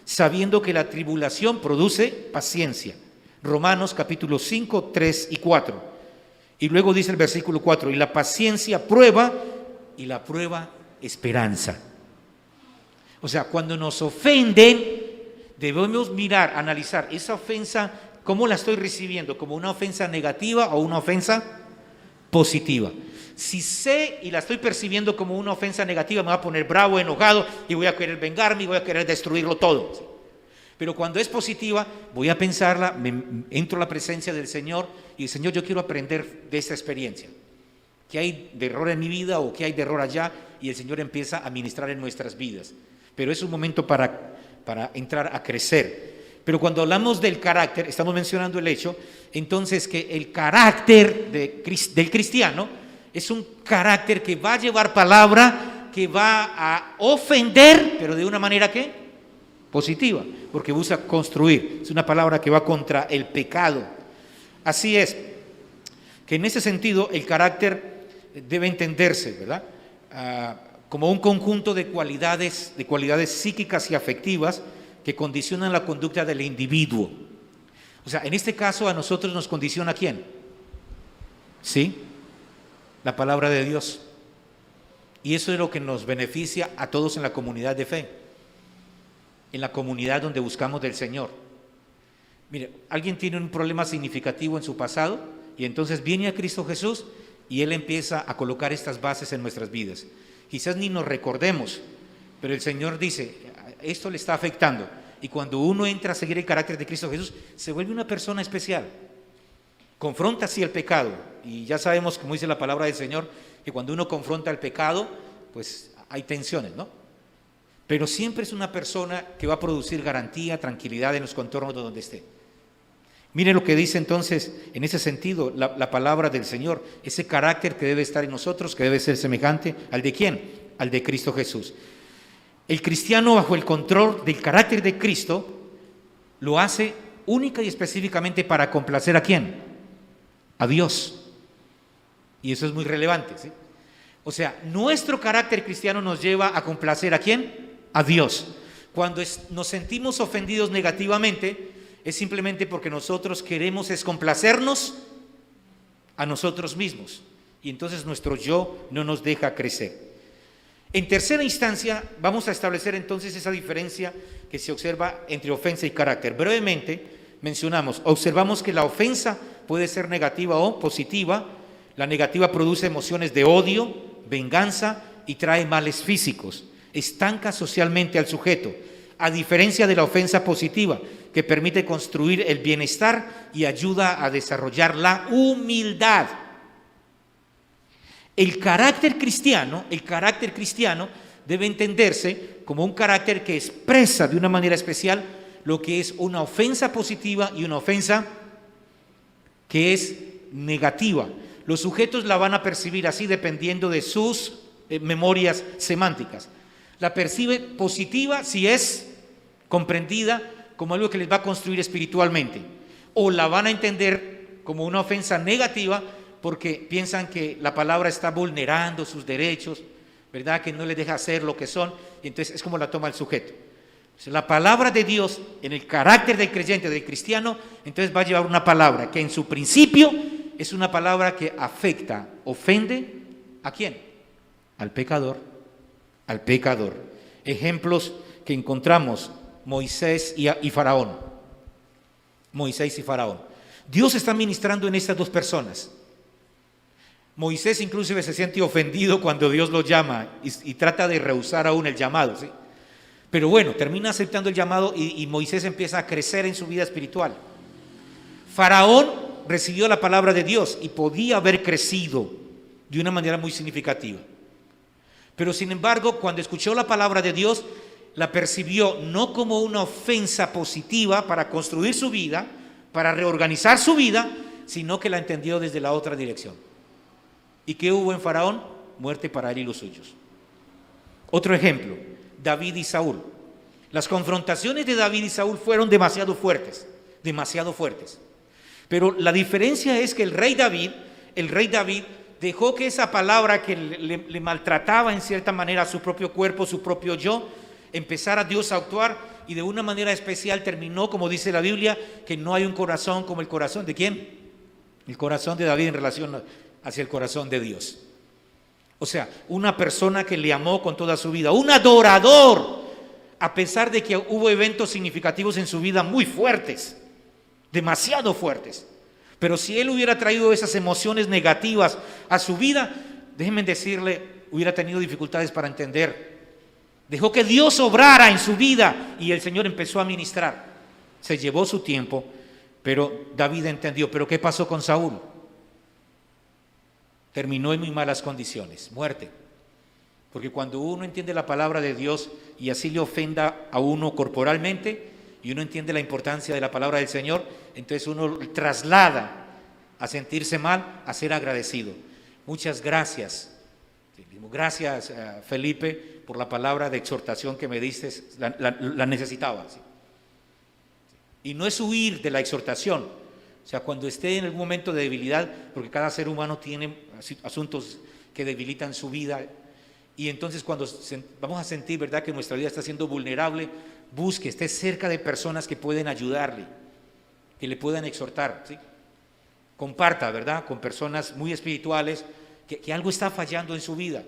sabiendo que la tribulación produce paciencia. Romanos capítulo 5, 3 y 4. Y luego dice el versículo 4, y la paciencia prueba, y la prueba esperanza. O sea, cuando nos ofenden, debemos mirar, analizar esa ofensa, ¿cómo la estoy recibiendo? ¿Como una ofensa negativa o una ofensa positiva? Si sé y la estoy percibiendo como una ofensa negativa, me voy a poner bravo, enojado y voy a querer vengarme y voy a querer destruirlo todo. Pero cuando es positiva, voy a pensarla, entro a la presencia del Señor y Señor, yo quiero aprender de esta experiencia. ¿Qué hay de error en mi vida o qué hay de error allá? Y el Señor empieza a ministrar en nuestras vidas. Pero es un momento para entrar a crecer. Pero cuando hablamos del carácter, estamos mencionando el hecho, entonces que el carácter del cristiano es un carácter que va a llevar palabra, que va a ofender, pero de una manera ¿qué? Positiva, porque busca construir. Es una palabra que va contra el pecado. Así es, que en ese sentido el carácter debe entenderse, ¿verdad? Como un conjunto de cualidades psíquicas y afectivas que condicionan la conducta del individuo. O sea, en este caso a nosotros nos condiciona ¿quién? ¿Sí? La palabra de Dios. Y eso es lo que nos beneficia a todos en la comunidad de fe, en la comunidad donde buscamos del Señor. Mire, alguien tiene un problema significativo en su pasado y entonces viene a Cristo Jesús y Él empieza a colocar estas bases en nuestras vidas. Quizás ni nos recordemos, pero el Señor dice, esto le está afectando. Y cuando uno entra a seguir el carácter de Cristo Jesús, se vuelve una persona especial. Confronta así el pecado, y ya sabemos, como dice la palabra del Señor, que cuando uno confronta el pecado, pues hay tensiones, ¿no? Pero siempre es una persona que va a producir garantía, tranquilidad en los contornos de donde esté. Mire lo que dice entonces, en ese sentido, la palabra del Señor, ese carácter que debe estar en nosotros, que debe ser semejante al de ¿quién? Al de Cristo Jesús. El cristiano, bajo el control del carácter de Cristo, lo hace única y específicamente para complacer ¿a quién? A Dios. Y eso es muy relevante, ¿sí? O sea, nuestro carácter cristiano nos lleva a complacer ¿a quién? A Dios. Cuando nos sentimos ofendidos negativamente, es simplemente porque nosotros queremos es complacernos a nosotros mismos. Y entonces nuestro yo no nos deja crecer. En tercera instancia, vamos a establecer entonces esa diferencia que se observa entre ofensa y carácter. Brevemente observamos que la ofensa puede ser negativa o positiva. La negativa produce emociones de odio, venganza y trae males físicos. Estanca socialmente al sujeto, a diferencia de la ofensa positiva, que permite construir el bienestar y ayuda a desarrollar la humildad. El carácter cristiano debe entenderse como un carácter que expresa de una manera especial lo que es una ofensa positiva y una ofensa que es negativa. Los sujetos la van a percibir así dependiendo de sus memorias semánticas. La percibe positiva si es comprendida como algo que les va a construir espiritualmente, o la van a entender como una ofensa negativa porque piensan que la palabra está vulnerando sus derechos, ¿verdad? Que no les deja hacer lo que son, y entonces es como la toma el sujeto. La palabra de Dios en el carácter del creyente, del cristiano, entonces va a llevar una palabra que en su principio es una palabra que afecta, ofende, ¿a quién? Al pecador, al pecador. Ejemplos que encontramos: Moisés y Faraón. Moisés y Faraón. Dios está ministrando en estas dos personas. Moisés inclusive se siente ofendido cuando Dios lo llama y trata de rehusar aún el llamado, ¿sí? Pero bueno, termina aceptando el llamado y Moisés empieza a crecer en su vida espiritual. Faraón recibió la palabra de Dios y podía haber crecido de una manera muy significativa. Pero sin embargo, cuando escuchó la palabra de Dios, la percibió no como una ofensa positiva para construir su vida, para reorganizar su vida, sino que la entendió desde la otra dirección. ¿Y qué hubo en Faraón? Muerte para él y los suyos. Otro ejemplo, David y Saúl. Las confrontaciones de David y Saúl fueron demasiado fuertes. Pero la diferencia es que el rey David dejó que esa palabra que le maltrataba en cierta manera a su propio cuerpo, su propio yo, empezara Dios a actuar, y de una manera especial terminó, como dice la Biblia, que no hay un corazón como el corazón ¿de quién? El corazón de David en relación hacia el corazón de Dios. O sea, una persona que le amó con toda su vida, un adorador, a pesar de que hubo eventos significativos en su vida muy fuertes, demasiado fuertes. Pero si él hubiera traído esas emociones negativas a su vida, déjenme decirle, hubiera tenido dificultades para entender. Dejó que Dios obrara en su vida y el Señor empezó a ministrar. Se llevó su tiempo, pero David entendió. ¿Pero qué pasó con Saúl? Terminó en muy malas condiciones, muerte. Porque cuando uno entiende la palabra de Dios y así le ofenda a uno corporalmente, y uno entiende la importancia de la palabra del Señor, entonces uno traslada a sentirse mal, a ser agradecido. Muchas gracias. Gracias, Felipe, por la palabra de exhortación que me diste, la necesitaba. ¿Sí? Y no es huir de la exhortación. O sea, cuando esté en algún momento de debilidad, porque cada ser humano tiene asuntos que debilitan su vida, y entonces cuando vamos a sentir, ¿verdad?, que nuestra vida está siendo vulnerable, busque, esté cerca de personas que pueden ayudarle, que le puedan exhortar, ¿sí? Comparta, ¿verdad?, con personas muy espirituales, que algo está fallando en su vida,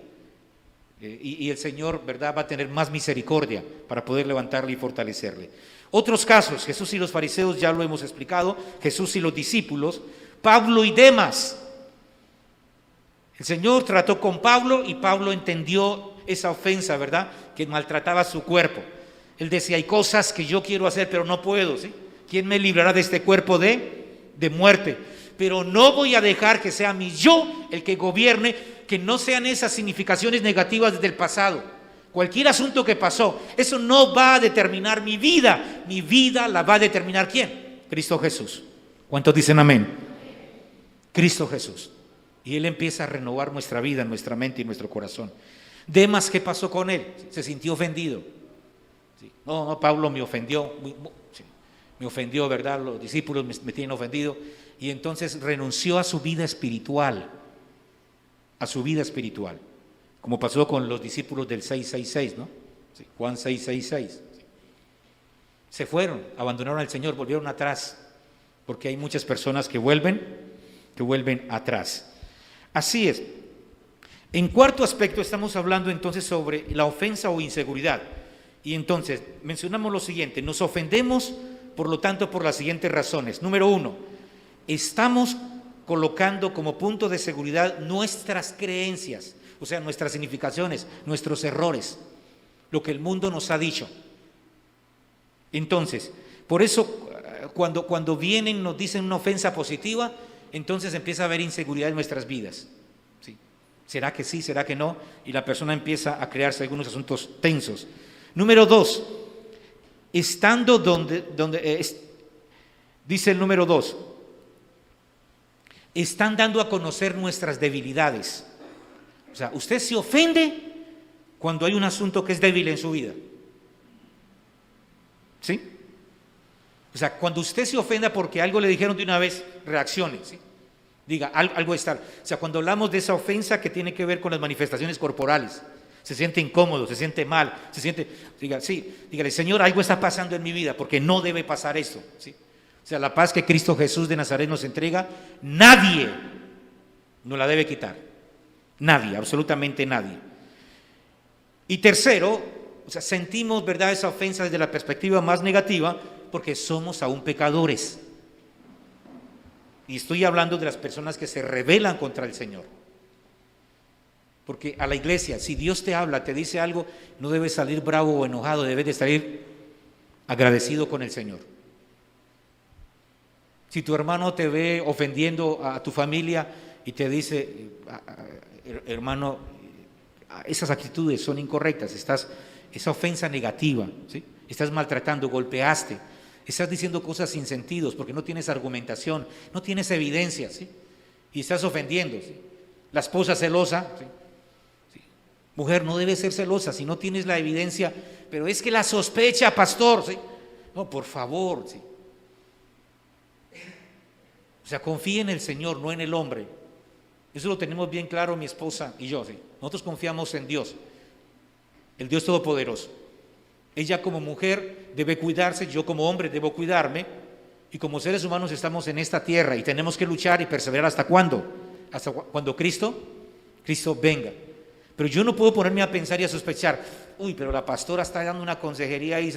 y el Señor, ¿verdad?, va a tener más misericordia para poder levantarle y fortalecerle. Otros casos, Jesús y los fariseos, ya lo hemos explicado, Jesús y los discípulos, Pablo y Demas. El Señor trató con Pablo y Pablo entendió esa ofensa, ¿verdad?, que maltrataba su cuerpo. Él decía, hay cosas que yo quiero hacer, pero no puedo, ¿sí? ¿Quién me librará de este cuerpo de muerte? Pero no voy a dejar que sea mi yo el que gobierne, que no sean esas significaciones negativas desde el pasado. Cualquier asunto que pasó, eso no va a determinar mi vida la va a determinar ¿quién? Cristo Jesús. ¿Cuántos dicen amén? Cristo Jesús. Y Él empieza a renovar nuestra vida, nuestra mente y nuestro corazón. Demas, ¿qué pasó con él? Se sintió ofendido. Sí. No, Pablo me ofendió. Sí, me ofendió, ¿verdad? Los discípulos me tienen ofendido. Y entonces renunció a su vida espiritual. A su vida espiritual. Como pasó con los discípulos del 666, ¿no? Sí, Juan 666. Sí. Se fueron, abandonaron al Señor, volvieron atrás. Porque hay muchas personas que vuelven atrás. Así es. En cuarto aspecto estamos hablando entonces sobre la ofensa o inseguridad. Y entonces mencionamos lo siguiente: nos ofendemos, por lo tanto, por las siguientes razones. Número 1, estamos colocando como punto de seguridad nuestras creencias, o sea, nuestras significaciones, nuestros errores, lo que el mundo nos ha dicho. Entonces, por eso cuando vienen, nos dicen una ofensa positiva, entonces empieza a haber inseguridad en nuestras vidas. ¿Sí? ¿Será que sí? ¿Será que no? Y la persona empieza a crearse algunos asuntos tensos. Número 2, estando dice el número 2, están dando a conocer nuestras debilidades. O sea, usted se ofende cuando hay un asunto que es débil en su vida. ¿Sí? O sea, cuando usted se ofenda porque algo le dijeron de una vez, reaccione, ¿sí? Diga, algo está. O sea, cuando hablamos de esa ofensa que tiene que ver con las manifestaciones corporales, se siente incómodo, se siente mal, dígale, Señor, algo está pasando en mi vida porque no debe pasar esto, ¿sí? O sea, la paz que Cristo Jesús de Nazaret nos entrega, nadie nos la debe quitar. Nadie, absolutamente nadie. Y tercero, o sea, sentimos, ¿verdad?, esa ofensa desde la perspectiva más negativa porque somos aún pecadores. Y estoy hablando de las personas que se rebelan contra el Señor. Porque a la iglesia, si Dios te habla, te dice algo, no debes salir bravo o enojado, debes de salir agradecido con el Señor. Si tu hermano te ve ofendiendo a tu familia y te dice, hermano, esas actitudes son incorrectas, esa ofensa negativa, ¿sí? Estás maltratando, golpeaste, estás diciendo cosas sin sentidos porque no tienes argumentación, no tienes evidencia, ¿sí? Y estás ofendiendo, ¿sí? La esposa celosa, ¿sí? Sí. Mujer, no debes ser celosa si no tienes la evidencia, pero es que la sospecha, pastor, ¿sí? No, por favor, ¿sí? O sea, confía en el Señor, no en el hombre. Eso lo tenemos bien claro mi esposa y yo, ¿sí? Nosotros confiamos en Dios, el Dios Todopoderoso. Ella como mujer debe cuidarse, yo como hombre debo cuidarme, y como seres humanos estamos en esta tierra y tenemos que luchar y perseverar ¿hasta cuándo? Hasta cuando Cristo venga. Pero yo no puedo ponerme a pensar y a sospechar, uy, pero la pastora está dando una consejería ahí,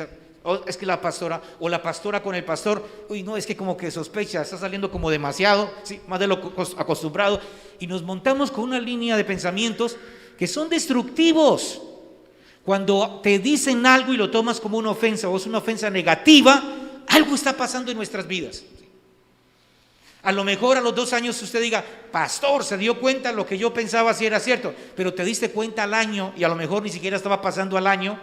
es que la pastora con el pastor, uy, no, es que como que sospecha, está saliendo como demasiado, ¿sí? Más de lo acostumbrado, y nos montamos con una línea de pensamientos que son destructivos. Cuando te dicen algo y lo tomas como una ofensa o es una ofensa negativa, algo está pasando en nuestras vidas. A lo mejor a los 2 años usted diga, pastor, se dio cuenta lo que yo pensaba si era cierto, pero te diste cuenta al año y a lo mejor ni siquiera estaba pasando al año,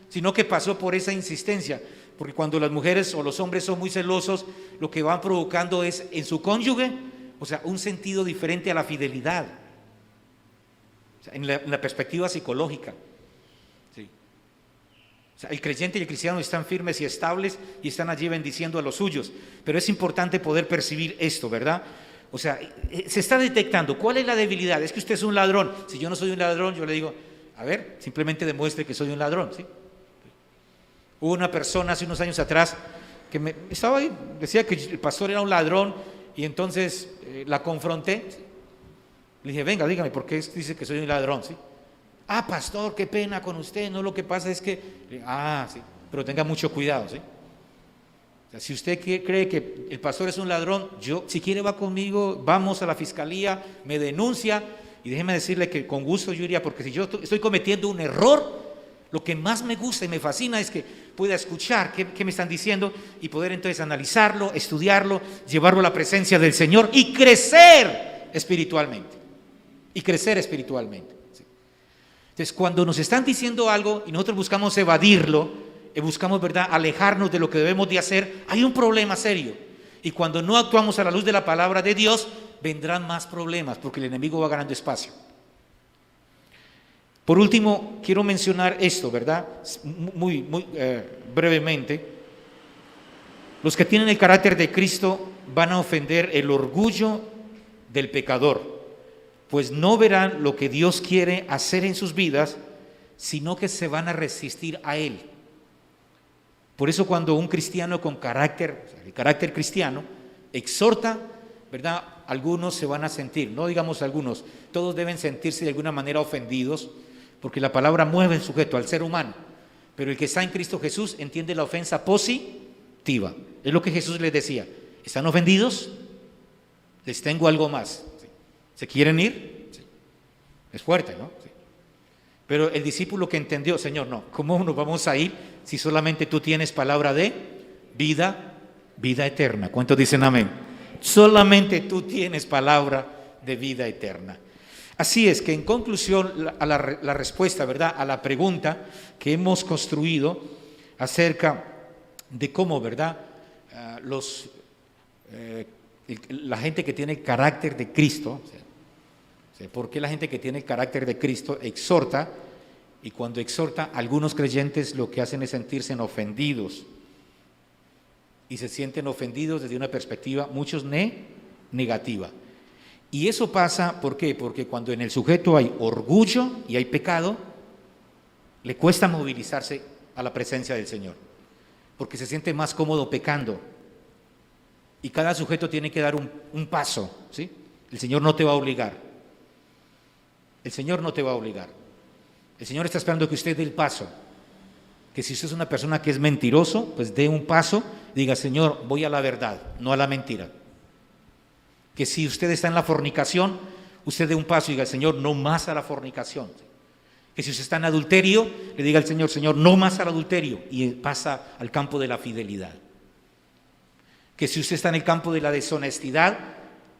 sino que pasó por esa insistencia. Porque cuando las mujeres o los hombres son muy celosos, lo que van provocando es en su cónyuge, o sea, un sentido diferente a la fidelidad, o sea, en la perspectiva psicológica. Sí. O sea, el creyente y el cristiano están firmes y estables y están allí bendiciendo a los suyos, pero es importante poder percibir esto, ¿verdad? O sea, se está detectando cuál es la debilidad. Es que usted es un ladrón. Si yo no soy un ladrón, yo le digo, a ver, simplemente demuestre que soy un ladrón, ¿sí? Hubo una persona hace unos años atrás que estaba ahí, decía que el pastor era un ladrón y entonces la confronté. Le dije, venga, dígame, ¿por qué dice que soy un ladrón? ¿Sí? Ah, pastor, qué pena con usted, no, lo que pasa es que... sí, pero tenga mucho cuidado, ¿sí? O sea, si usted cree que el pastor es un ladrón, si quiere va conmigo, vamos a la fiscalía, me denuncia y déjeme decirle que con gusto yo iría, porque si yo estoy cometiendo un error, lo que más me gusta y me fascina es que pueda escuchar qué me están diciendo y poder entonces analizarlo, estudiarlo, llevarlo a la presencia del Señor y crecer espiritualmente. ¿Sí? Entonces, cuando nos están diciendo algo y nosotros buscamos evadirlo, buscamos, ¿verdad?, alejarnos de lo que debemos de hacer, hay un problema serio. Y cuando no actuamos a la luz de la palabra de Dios, vendrán más problemas, porque el enemigo va ganando espacio. Por último, quiero mencionar esto, ¿verdad? Muy brevemente. Los que tienen el carácter de Cristo van a ofender el orgullo del pecador, pues no verán lo que Dios quiere hacer en sus vidas, sino que se van a resistir a Él. Por eso cuando un cristiano con carácter, el carácter cristiano, exhorta, ¿verdad? Algunos se van a sentir, no digamos algunos, todos deben sentirse de alguna manera ofendidos, porque la palabra mueve el sujeto, al ser humano. Pero el que está en Cristo Jesús entiende la ofensa positiva. Es lo que Jesús les decía. ¿Están ofendidos? Les tengo algo más. ¿Se quieren ir? Sí. Es fuerte, ¿no? Sí. Pero el discípulo que entendió, Señor, no, ¿cómo nos vamos a ir si solamente tú tienes palabra de vida eterna? ¿Cuántos dicen amén? Solamente tú tienes palabra de vida eterna. Así es que en conclusión, la respuesta, ¿verdad?, a la pregunta que hemos construido acerca de cómo, ¿verdad?, la gente que tiene el carácter de Cristo, ¿por qué la gente que tiene el carácter de Cristo exhorta? Y cuando exhorta, algunos creyentes lo que hacen es sentirse ofendidos. Y se sienten ofendidos desde una perspectiva, muchos negativa. Y eso pasa, ¿por qué? Porque cuando en el sujeto hay orgullo y hay pecado, le cuesta movilizarse a la presencia del Señor, porque se siente más cómodo pecando. Y cada sujeto tiene que dar un paso, ¿sí? El Señor no te va a obligar. El Señor no te va a obligar. El Señor está esperando que usted dé el paso. Que si usted es una persona que es mentiroso, pues dé un paso, diga, Señor, voy a la verdad, no a la mentira. Que si usted está en la fornicación, usted dé un paso y diga, Señor, no más a la fornicación. Que si usted está en adulterio, le diga al Señor, Señor, no más al adulterio, y pasa al campo de la fidelidad. Que si usted está en el campo de la deshonestidad,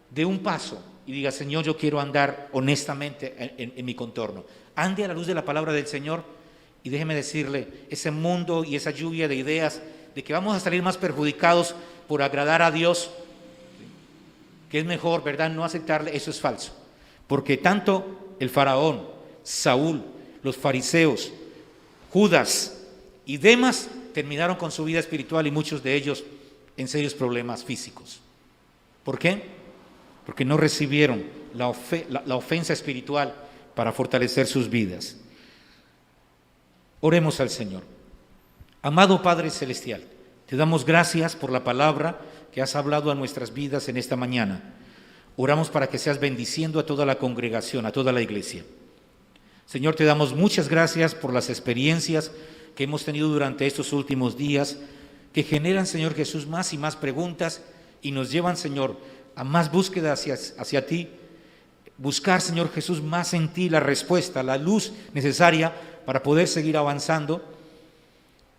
dé un paso y diga, Señor, yo quiero andar honestamente en mi contorno. Ande a la luz de la palabra del Señor y déjeme decirle, ese mundo y esa lluvia de ideas de que vamos a salir más perjudicados por agradar a Dios, que es mejor, ¿verdad?, no aceptarle, eso es falso. Porque tanto el faraón, Saúl, los fariseos, Judas y demás terminaron con su vida espiritual y muchos de ellos en serios problemas físicos. ¿Por qué? Porque no recibieron la ofensa espiritual para fortalecer sus vidas. Oremos al Señor. Amado Padre Celestial, te damos gracias por la palabra que has hablado a nuestras vidas en esta mañana. Oramos para que seas bendiciendo a toda la congregación, a toda la iglesia. Señor, te damos muchas gracias por las experiencias que hemos tenido durante estos últimos días, que generan, Señor Jesús, más y más preguntas y nos llevan, Señor, a más búsqueda hacia ti. Buscar, Señor Jesús, más en ti la respuesta, la luz necesaria para poder seguir avanzando.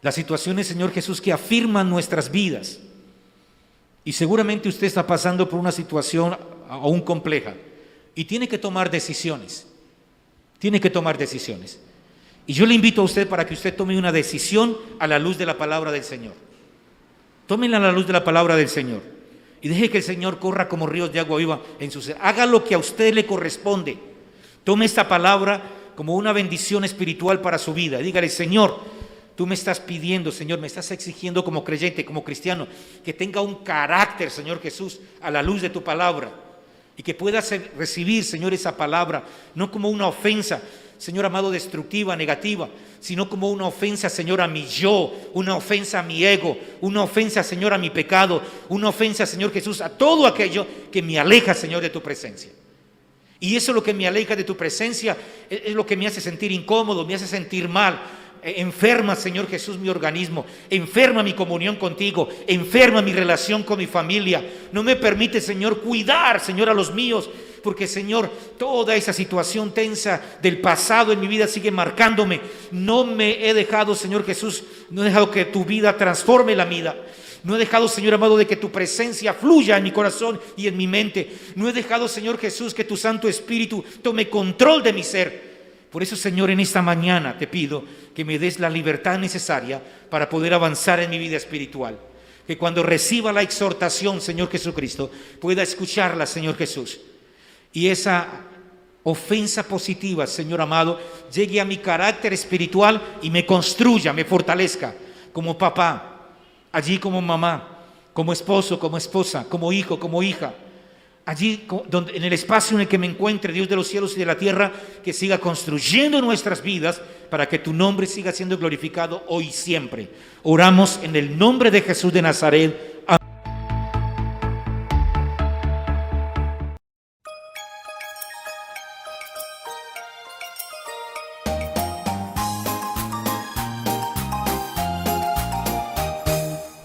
Las situaciones, Señor Jesús, que afirman nuestras vidas. Y seguramente usted está pasando por una situación aún compleja y tiene que tomar decisiones. Tiene que tomar decisiones. Y yo le invito a usted para que usted tome una decisión a la luz de la palabra del Señor. Tómenla a la luz de la palabra del Señor. Y deje que el Señor corra como ríos de agua viva en su ser. Haga lo que a usted le corresponde. Tome esta palabra como una bendición espiritual para su vida. Dígale, Señor, tú me estás pidiendo, Señor, me estás exigiendo como creyente, como cristiano, que tenga un carácter, Señor Jesús, a la luz de tu palabra. Y que pueda recibir, Señor, esa palabra, no como una ofensa, Señor amado, destructiva, negativa, sino como una ofensa, Señor, a mi yo, una ofensa a mi ego, una ofensa, Señor, a mi pecado, una ofensa, Señor Jesús, a todo aquello que me aleja, Señor, de tu presencia. Y eso es lo que me aleja de tu presencia, es lo que me hace sentir incómodo, me hace sentir mal. Enferma, Señor Jesús, mi organismo, enferma mi comunión contigo, enferma mi relación con mi familia. No me permite, Señor, cuidar, Señor, a los míos, porque, Señor, toda esa situación tensa del pasado en mi vida sigue marcándome. No me he dejado, Señor Jesús, no he dejado que tu vida transforme la vida. No he dejado, Señor amado, de que tu presencia fluya en mi corazón y en mi mente. No he dejado, Señor Jesús, que tu Santo Espíritu tome control de mi ser. Por eso, Señor, en esta mañana te pido que me des la libertad necesaria para poder avanzar en mi vida espiritual. que cuando reciba la exhortación, Señor Jesucristo, pueda escucharla, Señor Jesús. Y esa ofensa positiva, Señor amado, llegue a mi carácter espiritual y me construya, me fortalezca como papá, allí como mamá, como esposo, como esposa, como hijo, como hija. Allí donde, en el espacio en el que me encuentre, Dios de los cielos y de la tierra, que siga construyendo nuestras vidas para que tu nombre siga siendo glorificado hoy y siempre. Oramos en el nombre de Jesús de Nazaret.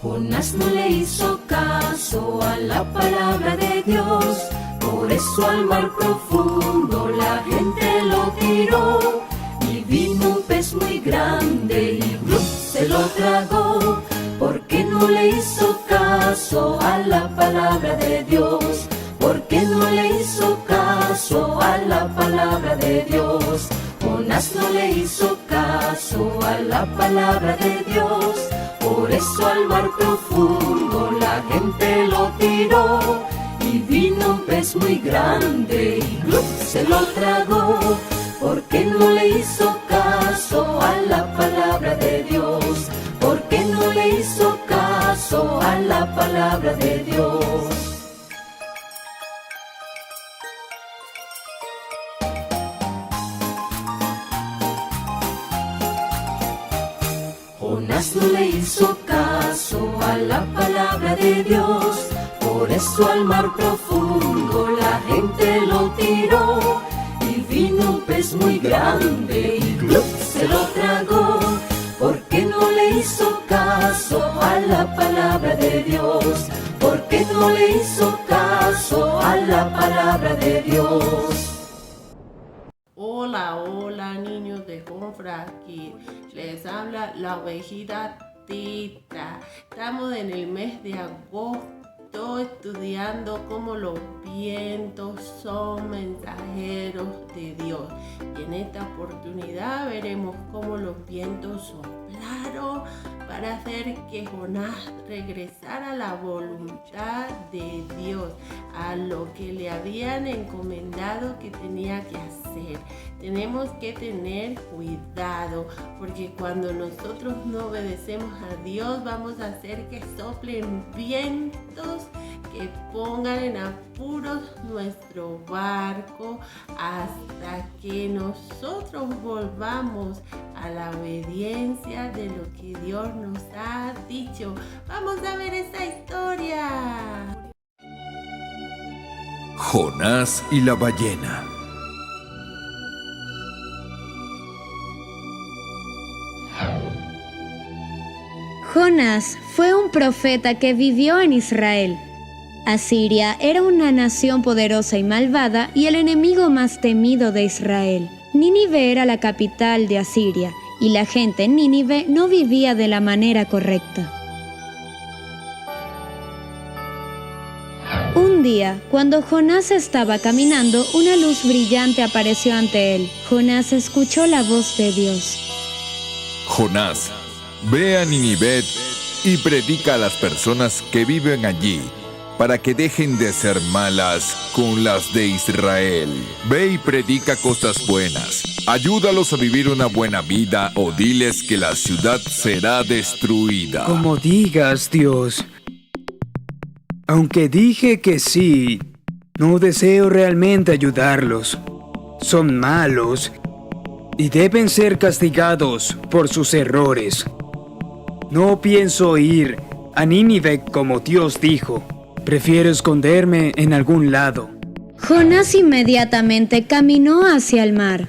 Jonás no le hizo caso a la palabra de Dios, por eso al mar profundo la gente lo tiró. Y vino un pez muy grande y ¡blup! Se lo tragó, porque no le hizo caso a la palabra de Dios, porque no le hizo caso a la palabra de Dios. Jonás no le hizo caso a la palabra de Dios, por eso al mar profundo la gente lo tiró. Y vino un pez muy grande y ¡blup! Se lo tragó, porque no le hizo caso a la palabra de Dios, porque no le hizo caso a la palabra de Dios. Jonás no le hizo caso a la palabra de Dios, por eso al mar profundo la gente lo tiró. Y vino un pez muy grande y ¡blup! Se lo tragó, porque no le hizo caso a la palabra de Dios, porque no le hizo caso a la palabra de Dios. Hola, hola niños de Confra, aquí les habla la ovejita Tita. Estamos en el mes de agosto estudiando cómo los vientos son mensajeros de Dios. Y en esta oportunidad veremos cómo los vientos soplaron para hacer que Jonás regresara a la voluntad de Dios, a lo que le habían encomendado que tenía que hacer. Tenemos que tener cuidado, porque cuando nosotros no obedecemos a Dios, vamos a hacer que soplen vientos que pongan en apuros nuestro barco hasta que nosotros volvamos a la obediencia de lo que Dios nos ha dicho. Vamos a ver esta historia. Jonás y la ballena. Jonás fue un profeta que vivió en Israel. Asiria era una nación poderosa y malvada y el enemigo más temido de Israel. Nínive era la capital de Asiria y la gente en Nínive no vivía de la manera correcta. Un día, cuando Jonás estaba caminando, una luz brillante apareció ante él. Jonás escuchó la voz de Dios. Jonás, ve a Nínive y predica a las personas que viven allí, para que dejen de ser malas con las de Israel. Ve y predica cosas buenas. Ayúdalos a vivir una buena vida o diles que la ciudad será destruida. Como digas, Dios. Aunque dije que sí, no deseo realmente ayudarlos. Son malos y deben ser castigados por sus errores. No pienso ir a Nínive como Dios dijo. Prefiero esconderme en algún lado. Jonás inmediatamente caminó hacia el mar.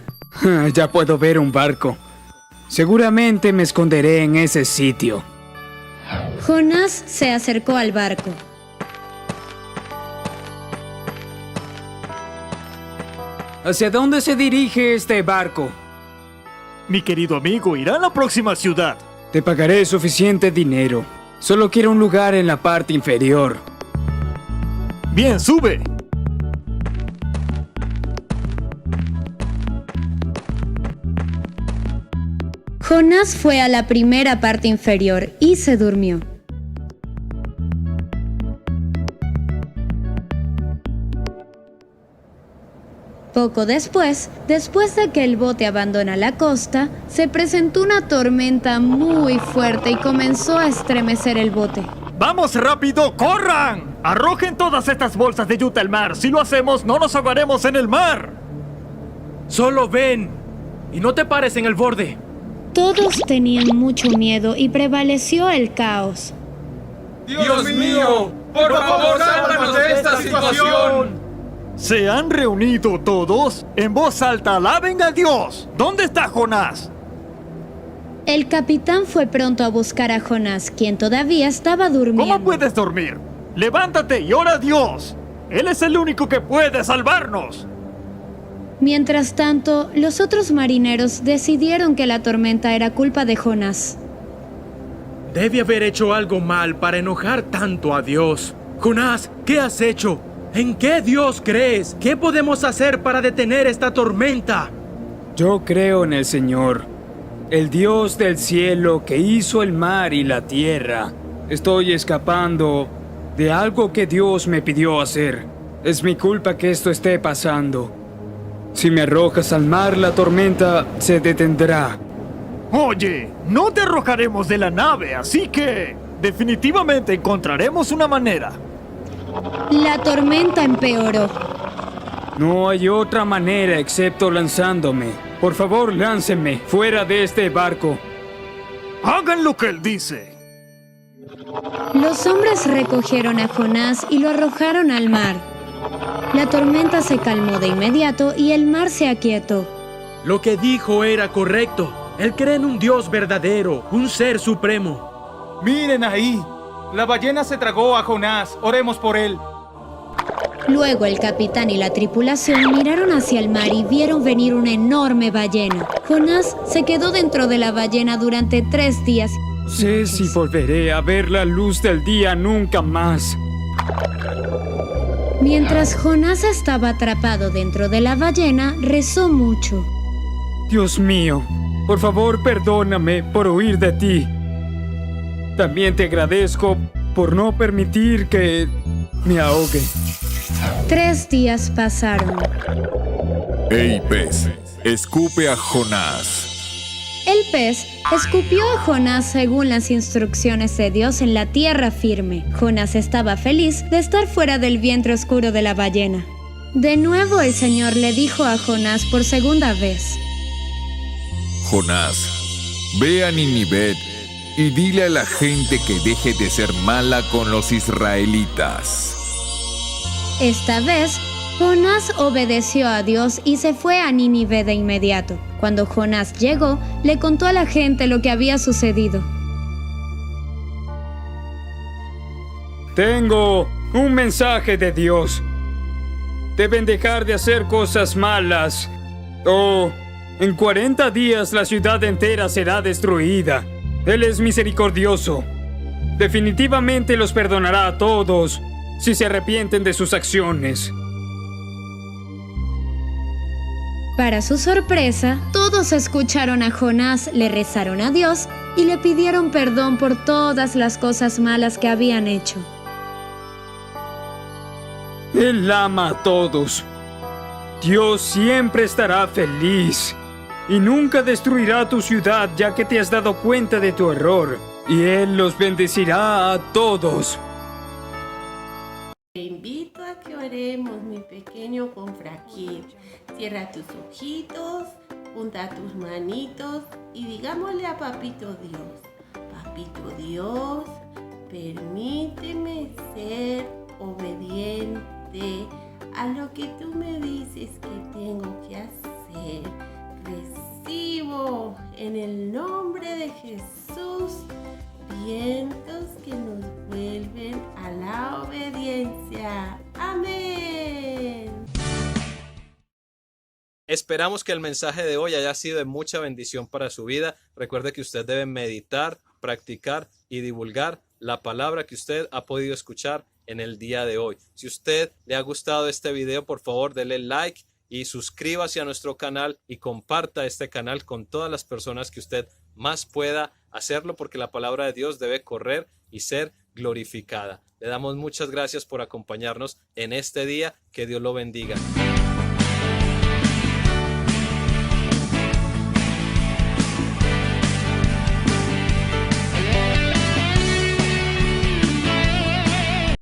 Ya puedo ver un barco. Seguramente me esconderé en ese sitio. Jonás se acercó al barco. ¿Hacia dónde se dirige este barco? Mi querido amigo, irá a la próxima ciudad. Te pagaré suficiente dinero. Solo quiero un lugar en la parte inferior. Bien, sube. Jonás fue a la primera parte inferior y se durmió. Poco después de que el bote abandona la costa, se presentó una tormenta muy fuerte y comenzó a estremecer el bote. ¡Vamos rápido! ¡Corran! ¡Arrojen todas estas bolsas de yuta al mar! Si lo hacemos, no nos ahogaremos en el mar. Solo ven y no te pares en el borde. Todos tenían mucho miedo y prevaleció el caos. ¡Dios mío! ¡Por favor, sálvanos de esta situación! ¿Se han reunido todos? En voz alta, alaben a Dios. ¿Dónde está Jonás? El capitán fue pronto a buscar a Jonás, quien todavía estaba durmiendo. ¿Cómo puedes dormir? Levántate y ora a Dios. Él es el único que puede salvarnos. Mientras tanto, los otros marineros decidieron que la tormenta era culpa de Jonás. Debe haber hecho algo mal para enojar tanto a Dios. Jonás, ¿qué has hecho? ¿En qué Dios crees? ¿Qué podemos hacer para detener esta tormenta? Yo creo en el Señor, el Dios del cielo que hizo el mar y la tierra. Estoy escapando de algo que Dios me pidió hacer. Es mi culpa que esto esté pasando. Si me arrojas al mar, la tormenta se detendrá. Oye, no te arrojaremos de la nave, así que definitivamente encontraremos una manera. La tormenta empeoró. No hay otra manera excepto lanzándome. Por favor, láncenme fuera de este barco. Hagan lo que él dice. Los hombres recogieron a Jonás y lo arrojaron al mar. La tormenta se calmó de inmediato y el mar se aquietó. Lo que dijo era correcto. Él cree en un Dios verdadero, un ser supremo. Miren ahí. La ballena se tragó a Jonás. Oremos por él. Luego el capitán y la tripulación miraron hacia el mar y vieron venir una enorme ballena. Jonás se quedó dentro de la ballena durante 3 días. No sé si volveré a ver la luz del día nunca más. Mientras Jonás estaba atrapado dentro de la ballena, rezó mucho. Dios mío, por favor perdóname por huir de ti. También te agradezco por no permitir que me ahogue. 3 días pasaron. ¡Ey, pez! Escupe a Jonás. El pez escupió a Jonás según las instrucciones de Dios en la tierra firme. Jonás estaba feliz de estar fuera del vientre oscuro de la ballena. De nuevo el Señor le dijo a Jonás por segunda vez: Jonás, ve a Ninive y dile a la gente que deje de ser mala con los israelitas. Esta vez, Jonás obedeció a Dios y se fue a Nínive de inmediato. Cuando Jonás llegó, le contó a la gente lo que había sucedido. Tengo un mensaje de Dios. Deben dejar de hacer cosas malas. En 40 días la ciudad entera será destruida. Él es misericordioso. Definitivamente los perdonará a todos si se arrepienten de sus acciones. Para su sorpresa, todos escucharon a Jonás, le rezaron a Dios y le pidieron perdón por todas las cosas malas que habían hecho. Él ama a todos. Dios siempre estará feliz y nunca destruirá tu ciudad, ya que te has dado cuenta de tu error, y Él los bendecirá a todos. Te invito a que oremos, mi pequeño confraquil. Cierra tus ojitos, junta tus manitos y digámosle a Papito Dios: Papito Dios, permíteme ser obediente a lo que tú me dices que tengo que hacer. Recibo en el nombre de Jesús vientos que nos vuelven a la obediencia. Amén. Esperamos que el mensaje de hoy haya sido de mucha bendición para su vida. Recuerde que usted debe meditar, practicar y divulgar la palabra que usted ha podido escuchar en el día de hoy. Si usted le ha gustado este video, por favor dele like y suscríbase a nuestro canal y comparta este canal con todas las personas que usted más pueda hacerlo, porque la palabra de Dios debe correr y ser glorificada. Le damos muchas gracias por acompañarnos en este día. Que Dios lo bendiga.